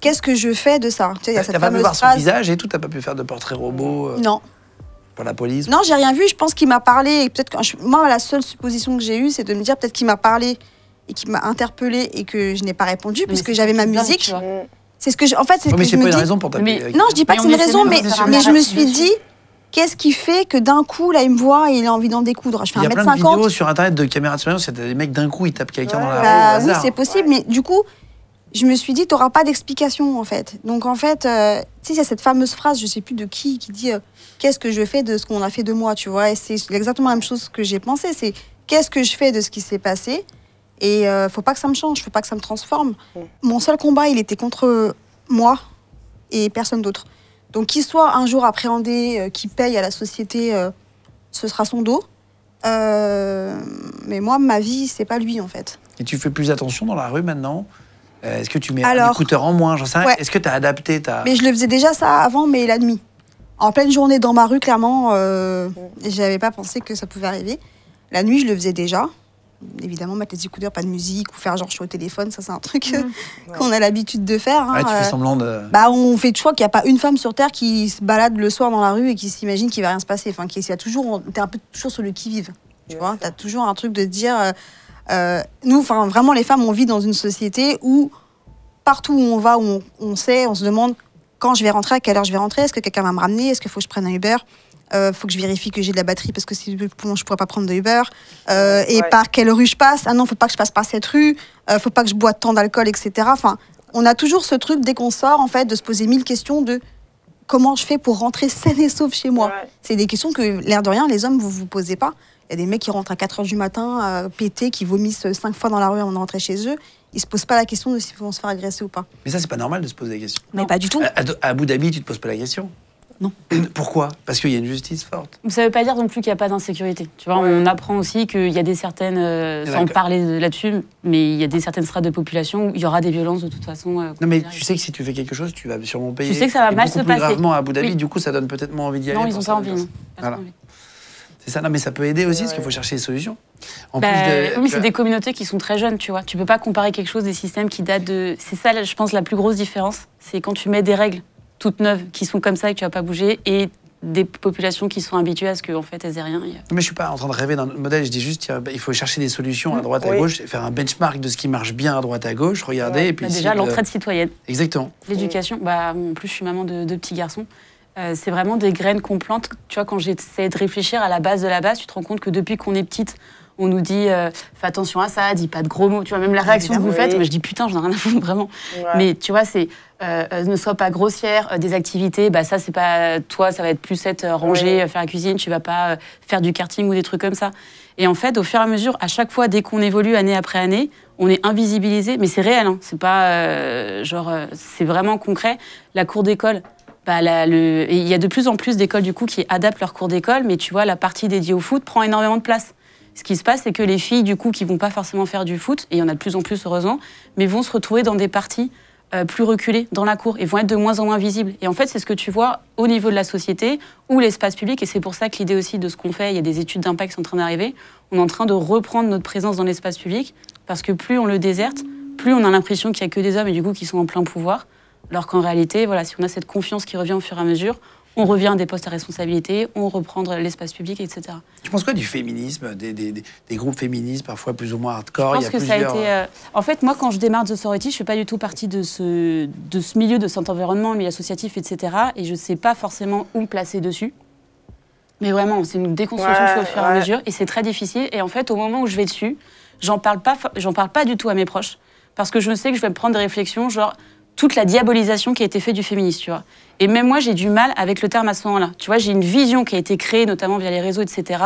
Qu'est-ce que je fais de ça? Tu sais, il y a
T'as
cette
pas pu
fameuse
voir son
phrase.
visage et tout? T'as pas pu faire de portrait robot
Non.
pour la police?
Non, j'ai rien vu. Je pense qu'il m'a parlé. Et peut-être moi, la seule supposition que j'ai eue, c'est de me dire peut-être qu'il m'a parlé et qu'il m'a interpellé et que je n'ai pas répondu puisque j'avais ma
bien,
musique.
tu vois.
C'est ce que en fait, c'est ce
Ouais, mais
que
c'est
je
pas
me
une
dis.
raison pour taper.
Mais-
avec-
Non, je dis pas
Mais
que c'est
on
une
essaie
raison,
même
mais,
de faire un
mais je me
narratif
suis
dessus.
dit, qu'est-ce qui fait que d'un coup, là, il me voit et il a envie d'en découdre? Je fais
Il y a plein de
1m50.
vidéos sur internet de caméras de surveillance, il y a des mecs d'un coup, ils tapent quelqu'un
Ouais.
dans la
Bah
rue. au
oui,
hasard.
c'est possible, mais du coup, je me suis dit, t'auras pas d'explication en fait. Donc en fait, tu sais, il y a cette fameuse phrase, je sais plus de qui dit qu'est-ce que je fais de ce qu'on a fait de moi, tu vois. Et c'est exactement la même chose que j'ai pensé, c'est qu'est-ce que je fais de ce qui s'est passé. Et faut pas que ça me change, faut pas que ça me transforme. Mon seul combat, il était contre moi et personne d'autre. Donc qu'il soit un jour appréhendé, qu'il paye à la société, ce sera son dos. Mais moi, ma vie, c'est pas lui en fait.
Et tu fais plus attention dans la rue maintenant? Est-ce que tu mets un
Alors,
écouteur en moins? J'en sais rien.
ouais.
Est-ce que tu as adapté ta...
Mais je le faisais déjà ça avant, mais la nuit. En pleine journée dans ma rue, clairement, j'avais pas pensé que ça pouvait arriver. La nuit, je le faisais déjà. Évidemment, mettre les écouteurs, pas de musique, ou faire genre je suis au téléphone, ça c'est un truc qu'on a l'habitude de faire. hein.
Ouais, tu fais semblant de...
Bah, on fait, je crois qu'il n'y a pas une femme sur Terre qui se balade le soir dans la rue et qui s'imagine qu'il va rien se passer. Enfin, t'es un peu toujours sur le qui-vive. Tu vois, t'as toujours un truc de dire... nous, enfin, vraiment, les femmes, on vit dans une société où partout où on va, où on sait, on se demande quand je vais rentrer, à quelle heure je vais rentrer, est-ce que quelqu'un va me ramener, est-ce qu'il faut que je prenne un Uber, faut que je vérifie que j'ai de la batterie parce que si je ne pourrais pas prendre de Uber, et
Ouais.
par quelle rue je passe, ah non, faut pas que je passe par cette rue, faut pas que je boive tant d'alcool, etc. Enfin, on a toujours ce truc, dès qu'on sort, en fait, de se poser 1000 questions de comment je fais pour rentrer saine et sauve chez moi.
Ouais.
C'est des questions que, l'air de rien, les hommes, vous vous posez pas. Il y a des mecs qui rentrent à 4h du matin, pétés, qui vomissent 5 fois dans la rue avant de rentrer chez eux. Ils se posent pas la question de s'ils vont se faire agresser ou pas.
Mais ça, c'est pas normal de se poser la question.
Mais pas du tout.
À Abu Dhabi, tu te poses pas la question?
Non.
Pourquoi? Parce qu'il y a une justice forte.
Ça ne veut pas dire non plus qu'il n'y a pas d'insécurité. Tu vois,
Ouais.
on apprend aussi qu'il y a des certaines, sans
D'accord.
parler là-dessus, mais il y a des certaines strates de population où il y aura des violences de toute façon.
Non, mais tu sais que si tu fais quelque chose, tu vas sûrement payer.
Tu sais que ça va
Et
mal
beaucoup
se
plus
passer.
gravement à Abu Dhabi,
Oui.
du coup, ça donne peut-être moins envie d'y aller.
Non, ils
pour
n'ont pas
certaines
envie. Non.
personnes.
Pas
Voilà.
trop envie.
C'est ça, non, mais ça peut aider aussi, parce
Ouais.
qu'il faut chercher des solutions. En
Bah,
plus de.
oui, mais
tu
c'est
vois,
des communautés qui sont très jeunes, tu vois. Tu peux pas comparer quelque chose des systèmes qui datent de. C'est ça, je pense, la plus grosse différence. C'est quand tu mets des règles toutes neuves qui sont comme ça et que tu vas pas bouger, et des populations qui sont habituées à ce qu'en fait, elles aient rien.
Mais je suis pas en train de rêver d'un modèle, je dis juste il faut chercher des solutions à droite, à gauche, faire un benchmark de ce qui marche bien à droite, à gauche, regarder. Et puis
déjà, l'entraide citoyenne.
Exactement.
L'éducation, en plus, je suis maman de petits garçons. C'est vraiment des graines qu'on plante. Tu vois, quand j'essaie de réfléchir à la base de la base, tu te rends compte que depuis qu'on est petite, on nous dit fais attention à ça, dis pas de gros mots. Tu vois, même la réaction que vous faites, moi je dis putain, j'en ai rien à foutre, vraiment. Ouais. Mais tu vois, c'est ne sois pas grossière, des activités, ça c'est pas toi, ça va être plus être rangé, faire la cuisine, tu vas pas faire du karting ou des trucs comme ça. Et en fait, au fur et à mesure, à chaque fois, dès qu'on évolue année après année, on est invisibilisé, mais c'est réel, hein. C'est pas c'est vraiment concret. La cour d'école. Il y a de plus en plus d'écoles du coup qui adaptent leur cours d'école, mais tu vois, la partie dédiée au foot prend énormément de place. Ce qui se passe, c'est que les filles du coup qui vont pas forcément faire du foot, et il y en a de plus en plus heureusement, mais vont se retrouver dans des parties plus reculées dans la cour et vont être de moins en moins visibles. Et en fait, c'est ce que tu vois au niveau de la société ou l'espace public, et c'est pour ça que l'idée aussi de ce qu'on fait, il y a des études d'impact qui sont en train d'arriver, on est en train de reprendre notre présence dans l'espace public, parce que plus on le déserte, plus on a l'impression qu'il y a que des hommes et du coup qui sont en plein pouvoir. Alors qu'en réalité, voilà, si on a cette confiance qui revient au fur et à mesure, on revient à des postes à responsabilité, on reprend l'espace public, etc.
Tu penses quoi du féminisme, des groupes féministes, parfois plus ou moins hardcore?
Je pense que ça a été... En fait, moi, quand je démarre The Sorority, je ne fais pas du tout partie de ce milieu, de cet environnement, milieu associatif, etc. Et je ne sais pas forcément où me placer dessus. Mais vraiment, c'est une déconstruction au fur et à mesure. Et c'est très difficile. Et en fait, au moment où je vais dessus, j'en parle pas du tout à mes proches. Parce que je sais que je vais me prendre des réflexions, genre... toute la diabolisation qui a été faite du féminisme, tu vois. Et même moi, j'ai du mal avec le terme à ce moment-là. Tu vois, j'ai une vision qui a été créée, notamment via les réseaux, etc.,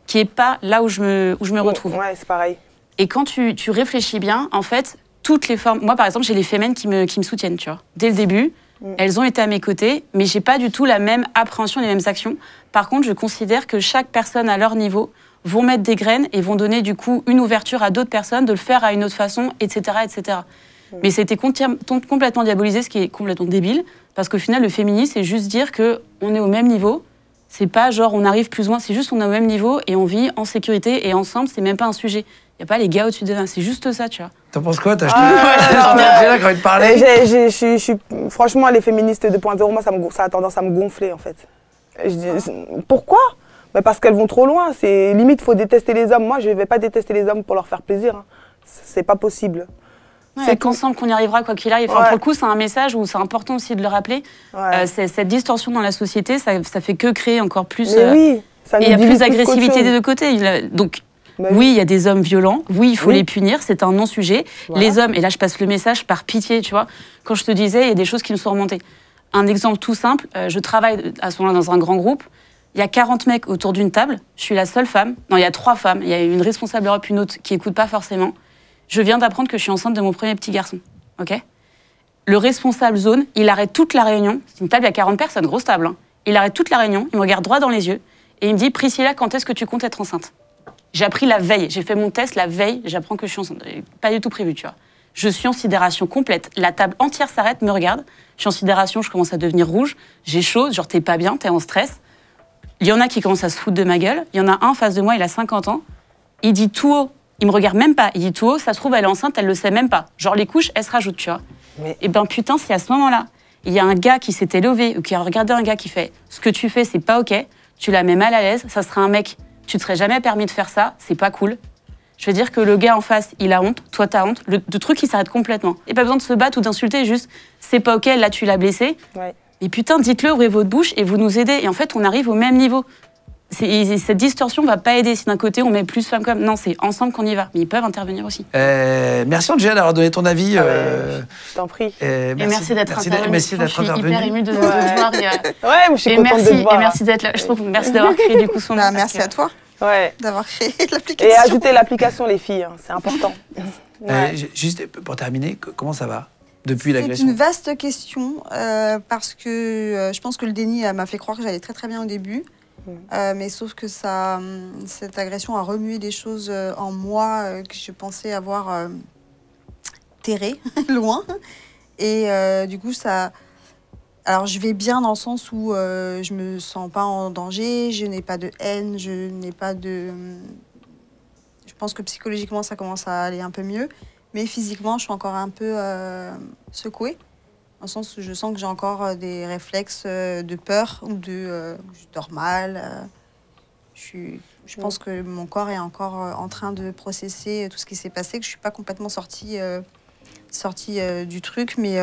qui n'est pas là où je me retrouve.
Ouais, c'est pareil.
Et quand tu réfléchis bien, en fait, toutes les formes... Moi, par exemple, j'ai les fémènes qui me soutiennent, tu vois. Dès le début, elles ont été à mes côtés, mais je n'ai pas du tout la même appréhension, les mêmes actions. Par contre, je considère que chaque personne, à leur niveau, vont mettre des graines et vont donner, du coup, une ouverture à d'autres personnes, de le faire à une autre façon, etc., etc. Mais c'était complètement diabolisé, ce qui est complètement débile, parce qu'au final, le féminisme, c'est juste dire qu'on est au même niveau. C'est pas genre on arrive plus ou moins, c'est juste on est au même niveau et on vit en sécurité et ensemble, c'est même pas un sujet. Il n'y a pas les gars au-dessus de l'un, c'est juste ça, tu vois.
T'en penses quoi? T'as acheté quand il te parlait?
Franchement, les féministes 2.0, moi, ça a tendance à me gonfler, en fait. Pourquoi? Parce qu'elles vont trop loin. C'est limite, il faut détester les hommes. Moi, je ne vais pas détester les hommes pour leur faire plaisir. Hein. C'est pas possible.
C'est qu'ensemble qu'on y arrivera, quoi qu'il arrive. Enfin, pour le coup, c'est un message où c'est important aussi de le rappeler. Cette distorsion dans la société, ça fait que créer encore plus...
oui,
et il y a plus d'agressivité des deux côtés. Donc, oui, il y a des hommes violents. Oui, il faut les punir. C'est un non-sujet. Voilà. Les hommes, et là, je passe le message par pitié, tu vois. Quand je te disais, il y a des choses qui me sont remontées. Un exemple tout simple, je travaille à ce moment-là dans un grand groupe. Il y a 40 mecs autour d'une table. Je suis la seule femme. Non, il y a 3 femmes. Il y a une responsable Europe, une autre qui n'écoute pas forcément. Je viens d'apprendre que je suis enceinte de mon premier petit garçon. Ok ? Le responsable zone, il arrête toute la réunion. C'est une table, il y a 40 personnes, grosse table. Hein. Il arrête toute la réunion, il me regarde droit dans les yeux et il me dit « Priscilla, quand est-ce que tu comptes être enceinte ?» J'ai appris la veille. J'ai fait mon test la veille, j'apprends que je suis enceinte. Pas du tout prévu, tu vois. Je suis en sidération complète. La table entière s'arrête, me regarde. Je suis en sidération, je commence à devenir rouge. J'ai chaud, genre t'es pas bien, t'es en stress. Il y en a qui commencent à se foutre de ma gueule. Il y en a un en face de moi, il a 50 ans. Il dit tout haut. Il me regarde même pas. Il dit tout haut, ça se trouve, elle est enceinte, elle le sait même pas. Genre, les couches, elles se rajoutent, tu vois. Et ben putain, si à ce moment-là, il y a un gars qui s'était levé ou qui a regardé un gars qui fait « Ce que tu fais, c'est pas OK. Tu la mets mal à l'aise. Ça sera un mec. Tu te serais jamais permis de faire ça. C'est pas cool. » Je veux dire que le gars en face, il a honte. Toi, t'as honte. Le truc, il s'arrête complètement. Il n'y a pas besoin de se battre ou d'insulter. Juste, c'est pas OK. Là, tu l'as blessé. Et putain, dites-le, ouvrez votre bouche et vous nous aidez. Et en fait, on arrive au même niveau. Cette distorsion va pas aider si d'un côté on met plus femmes comme... Non, c'est ensemble qu'on y va. Mais ils peuvent intervenir aussi.
Merci Angela d'avoir donné ton avis.
Je t'en prie.
Merci d'être intervenue.
Merci d'être intervenue.
Je suis hyper émue de te voir.
Ouais, je suis contente de te voir.
Et merci d'être là. Je trouve merci d'avoir créé du coup son nom.
Merci à toi d'avoir créé l'application.
Et ajouter l'application, les filles, hein, c'est important.
Juste pour terminer, comment ça va depuis l'agression?
C'est une vaste question parce que je pense que le déni m'a fait croire que j'allais très très bien au début. Mais sauf que cette agression a remué des choses en moi que je pensais avoir terrées loin. Et du coup, ça... Alors, je vais bien dans le sens où je me sens pas en danger, je n'ai pas de haine, je n'ai pas de... Je pense que psychologiquement, ça commence à aller un peu mieux. Mais physiquement, je suis encore un peu secouée. Dans le sens où je sens que j'ai encore des réflexes de peur ou je dors mal. Je pense que mon corps est encore en train de processer tout ce qui s'est passé, que je ne suis pas complètement sortie du truc, mais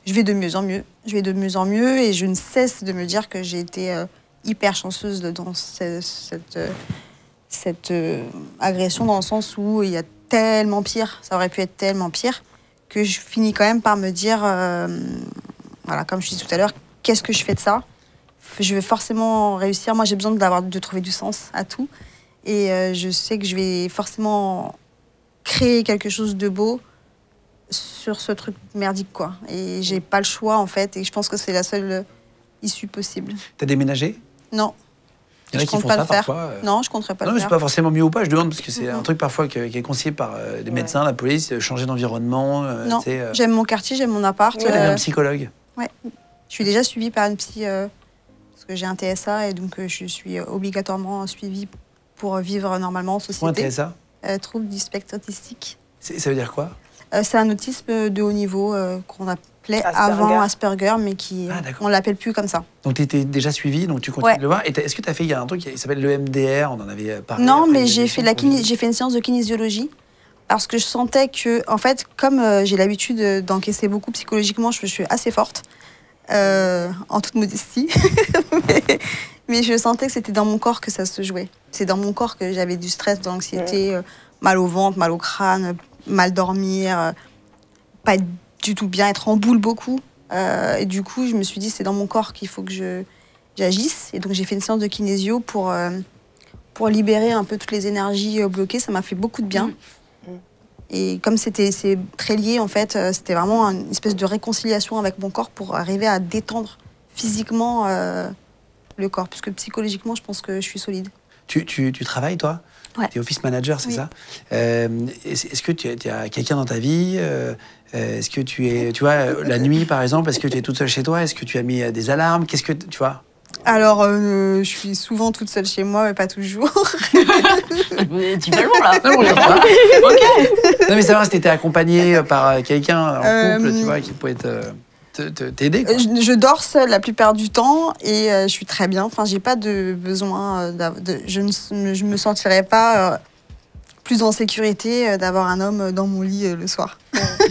je vais de mieux en mieux. Je vais de mieux en mieux et je ne cesse de me dire que j'ai été hyper chanceuse dans cette agression, dans le sens où il y a tellement pire, ça aurait pu être tellement pire, que je finis quand même par me dire, voilà, comme je disais tout à l'heure, qu'est-ce que je fais de ça ? Je vais forcément réussir. Moi, j'ai besoin de trouver du sens à tout. Et je sais que je vais forcément créer quelque chose de beau sur ce truc merdique, quoi. Et j'ai pas le choix, en fait. Et je pense que c'est la seule issue possible.
T'as déménagé?
Non.
Il y en a
Je
qui
compte
font
pas
ça
le faire.
parfois.
Non, je compterais pas
Non,
le
mais
faire.
c'est pas forcément mieux ou pas. Je demande parce que c'est un truc parfois qui est conseillé par des médecins, la police, changer d'environnement.
Non, j'aime mon quartier, j'aime mon appart.
Tu un psychologue.
Ouais. Je suis déjà suivie par une psy parce que j'ai un TSA et donc je suis obligatoirement suivie pour vivre normalement en société.
Pour un TSA
Trouble du spectre autistique.
Ça veut dire quoi?
C'est un autisme de haut niveau qu'on appelait
Asperger.
avant Asperger, mais on l'appelle plus comme ça.
Donc tu étais déjà suivi, donc tu continues de le voir. Et est-ce que tu as fait, il y a un truc qui s'appelle le MDR, on en avait parlé.
Non,
après
mais
les
j'ai
émissions
fait,
Covid.
j'ai fait une séance de kinésiologie parce que je sentais que, en fait, comme j'ai l'habitude d'encaisser beaucoup psychologiquement, je suis assez forte, en toute modestie. mais je sentais que c'était dans mon corps que ça se jouait. C'est dans mon corps que j'avais du stress, de l'anxiété, mal au ventre, mal au crâne, mal dormir, pas être du tout bien, être en boule beaucoup. Et du coup, je me suis dit, c'est dans mon corps qu'il faut que j'agisse. Et donc, j'ai fait une séance de kinésio pour libérer un peu toutes les énergies bloquées. Ça m'a fait beaucoup de bien. Et comme c'est très lié, en fait, c'était vraiment une espèce de réconciliation avec mon corps pour arriver à détendre physiquement le corps. Parce que psychologiquement, je pense que je suis solide.
Tu travailles, toi?
Ouais.
Tu es office manager, c'est
Oui.
ça? Est-ce que tu as quelqu'un dans ta vie? Est-ce que tu vois, la nuit, par exemple, est-ce que tu es toute seule chez toi? Est-ce que tu as mis des alarmes? Qu'est-ce que tu vois?
Alors, je suis souvent toute seule chez moi, mais pas toujours.
Tu fais loin, là.
Non, on regarde pas.
Ok.
Non, mais savoir si tu étais accompagné par quelqu'un en couple, tu vois, qui pouvait t'aider, quoi.
Je dors seule la plupart du temps et je suis très bien. Enfin, j'ai pas de besoin. Je me sentirais pas plus en sécurité d'avoir un homme dans mon lit le soir.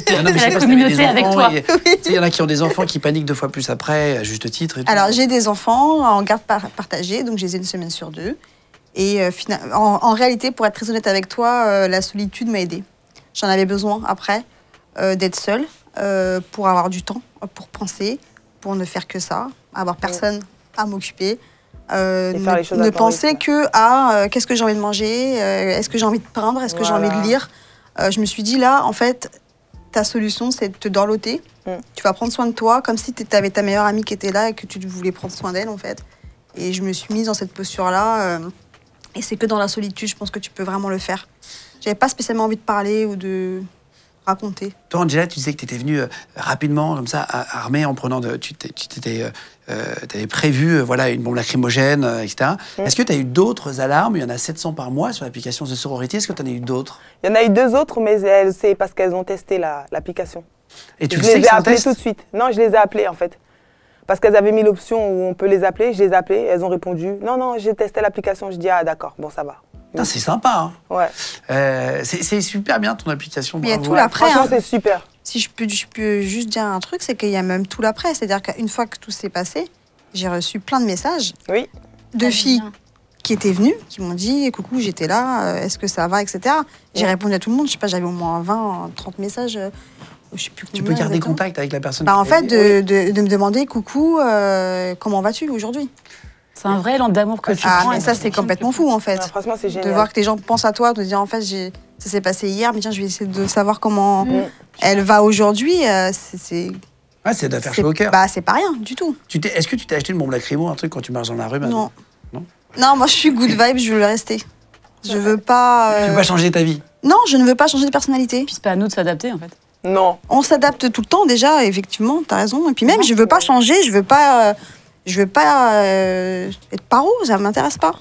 Ah non, mais je sais
La
pas si t'avais
communauté
des
avec
enfants,
toi.
Il y en a qui ont des enfants qui paniquent 2 fois plus après, à juste titre. Et tout.
Alors, j'ai des enfants en garde partagée, donc je les ai une semaine sur 2. Et en réalité, pour être très honnête avec toi, la solitude m'a aidée. J'en avais besoin après d'être seule pour avoir du temps, pour penser, pour ne faire que ça, avoir personne à m'occuper.
faire les choses à
Ne
ton
penser
rythme.
que à qu'est-ce que j'ai envie de manger, est-ce que j'ai envie de peindre, est-ce que j'ai envie de lire. Je me suis dit là, en fait, ta solution, c'est de te dorloter. Tu vas prendre soin de toi, comme si tu avais ta meilleure amie qui était là et que tu voulais prendre soin d'elle, en fait. Et je me suis mise dans cette posture-là. Et c'est que dans la solitude, je pense que tu peux vraiment le faire. J'avais pas spécialement envie de parler ou de raconter.
Toi, Angela, tu disais que tu étais venue rapidement, comme ça, armée, en prenant tu avais prévu voilà, une bombe lacrymogène, etc. Est-ce que tu as eu d'autres alarmes? Il y en a 700 par mois sur l'application The Sorority. Est-ce que tu en as eu d'autres?
Il y en a eu 2 autres, mais c'est parce qu'elles ont testé l'application.
Et tu
Je
le sais
les
que
ai
c'est un
appelées
test?
tout de suite. Non, je les ai appelées en fait. Parce qu'elles avaient mis l'option où on peut les appeler. Je les ai appelées, elles ont répondu. Non, j'ai testé l'application. Je dis, ah d'accord, bon, ça va.
Putain, c'est sympa. Hein.
Ouais.
C'est super bien ton application.
Mais il y a
bravo.
tout l'après.
Franchement,
Hein.
c'est super.
Si je peux juste dire un truc, c'est qu'il y a même tout l'après. C'est-à-dire qu'une fois que tout s'est passé, j'ai reçu plein de messages
Oui.
de filles qui étaient venues, qui m'ont dit « Coucou, j'étais là, est-ce que ça va ?» etc. J'ai répondu à tout le monde. Je sais pas, j'avais au moins 20, 30 messages. Je sais plus
Tu
combien
peux garder
exactement.
contact avec la personne.
Bah,
qui
en
t'a
fait,
aidé.
de me demander « Coucou, comment vas-tu aujourd'hui ?»
C'est un vrai élan d'amour que tu
Ah,
prends.
mais ça, c'est complètement fou, en fait.
Ouais, franchement, c'est
De
génial.
voir que les gens pensent à toi, de dire « En fait, ça s'est passé hier, mais tiens, je vais essayer de savoir comment elle va aujourd'hui. » C'est
Ah, ça doit faire chaud au cœur.
bah, c'est pas rien, du tout.
Est-ce que tu t'es acheté une bombe lacrymo, un truc quand tu marches dans la rue maintenant?
Non.
Non.
Non, moi, je suis good vibe, je veux le rester. Je veux pas...
Tu veux pas changer ta vie?
Non, je ne veux pas changer de personnalité.
Puis c'est pas à nous de s'adapter, en fait.
Non.
On s'adapte tout le temps déjà, effectivement, t'as raison. Et puis même, je veux pas changer, je veux pas être paro, ça m'intéresse pas.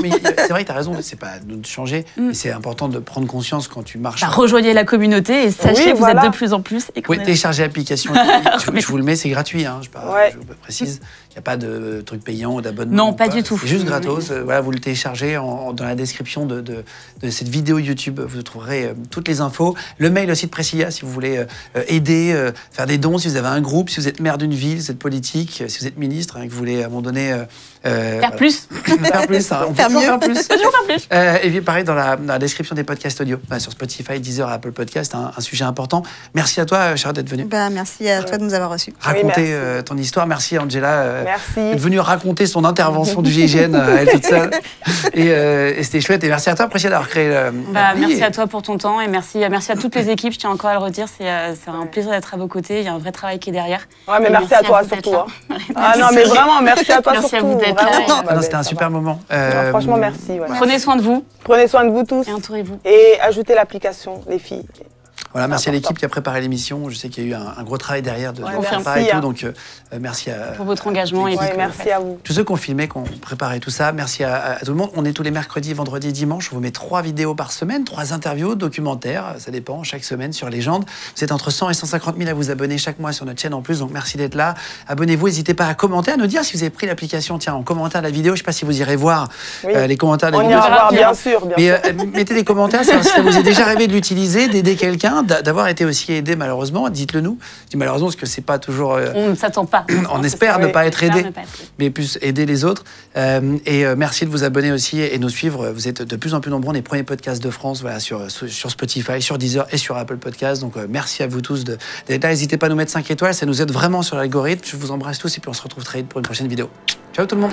Mais c'est vrai que tu as raison, c'est pas à nous de changer, mais c'est important de prendre conscience quand tu marches.
Rejoignez la communauté et sachez que vous êtes de plus en plus.
Vous pouvez télécharger l'application. Je vous le mets, c'est gratuit. Hein, je vous précise. Il n'y a pas de truc payant ou d'abonnement.
Non, pas du tout.
C'est juste gratos. Voilà, vous le téléchargez dans la description de cette vidéo YouTube. Vous trouverez toutes les infos. Le mail aussi de Priscilla si vous voulez aider, faire des dons, si vous avez un groupe, si vous êtes maire d'une ville, si vous êtes politique, si vous êtes ministre, que vous voulez à un moment donné...
faire plus.
Faire plus, hein. On peut
Faire
toujours
mieux.
faire plus.
Toujours faire plus.
Et puis pareil, dans la description des podcasts audio, sur Spotify, Deezer, Apple Podcast, un sujet important. Merci à toi, Charlotte, d'être venue.
Merci à toi de nous avoir reçus.
Raconter ton histoire. Merci, Angela.
Merci.
D'être venue raconter son intervention du GIGN, elle toute seule. Et c'était chouette. Et merci à toi, Priscilla, d'avoir créé
Merci à toi pour ton temps et merci à toutes les équipes. Je tiens encore à le redire, c'est un plaisir d'être à vos côtés. Il y a un vrai travail qui est derrière.
Ouais, mais merci à toi surtout. Ah non, mais vraiment, merci à toi
Merci
surtout.
à vous d'être
vraiment.
là.
C'était un super moment.
Non, franchement, merci. Voilà.
Prenez soin de vous
Prenez soin de vous tous.
et entourez-vous.
Et ajoutez l'application, les filles.
Voilà, merci à
important.
l'équipe qui a préparé l'émission. Je sais qu'il y a eu un gros travail derrière de
Ouais,
préparer
merci,
et tout.
hein.
Donc, merci
Pour votre engagement. Et
Ouais,
puis,
merci à vous.
tous ceux qui ont filmé, qui ont préparé tout ça. Merci à tout le monde. On est tous les mercredis, vendredis, dimanches. On vous met 3 vidéos par semaine, 3 interviews, documentaires. Ça dépend, chaque semaine sur Légende. Vous êtes entre 100 et 150 000 à vous abonner chaque mois sur notre chaîne en plus. Donc, merci d'être là. Abonnez-vous. N'hésitez pas à commenter, à nous dire si vous avez pris l'application. Tiens, en commentaire de la vidéo. Je ne sais pas si vous irez voir les commentaires de la
On
vidéo.
ira voir, bien sûr.
Mais mettez des commentaires si ça vous est déjà arrivé de l'utiliser, d'aider quelqu'un, d'avoir été aussi aidé malheureusement. Dites-le nous. Je dis malheureusement parce que c'est pas toujours.
On ne s'attend pas.
On espère ne pas être aidé,
ne pas être aidé.
mais plus aider les autres. Merci de vous abonner aussi et nous suivre. Vous êtes de plus en plus nombreux. On est les premiers podcasts de France, voilà, sur Spotify, sur Deezer et sur Apple Podcasts. Donc merci à vous tous d'être là. N'hésitez pas à nous mettre 5 étoiles, ça nous aide vraiment sur l'algorithme. Je vous embrasse tous et puis on se retrouve très vite pour une prochaine vidéo. Ciao tout le monde.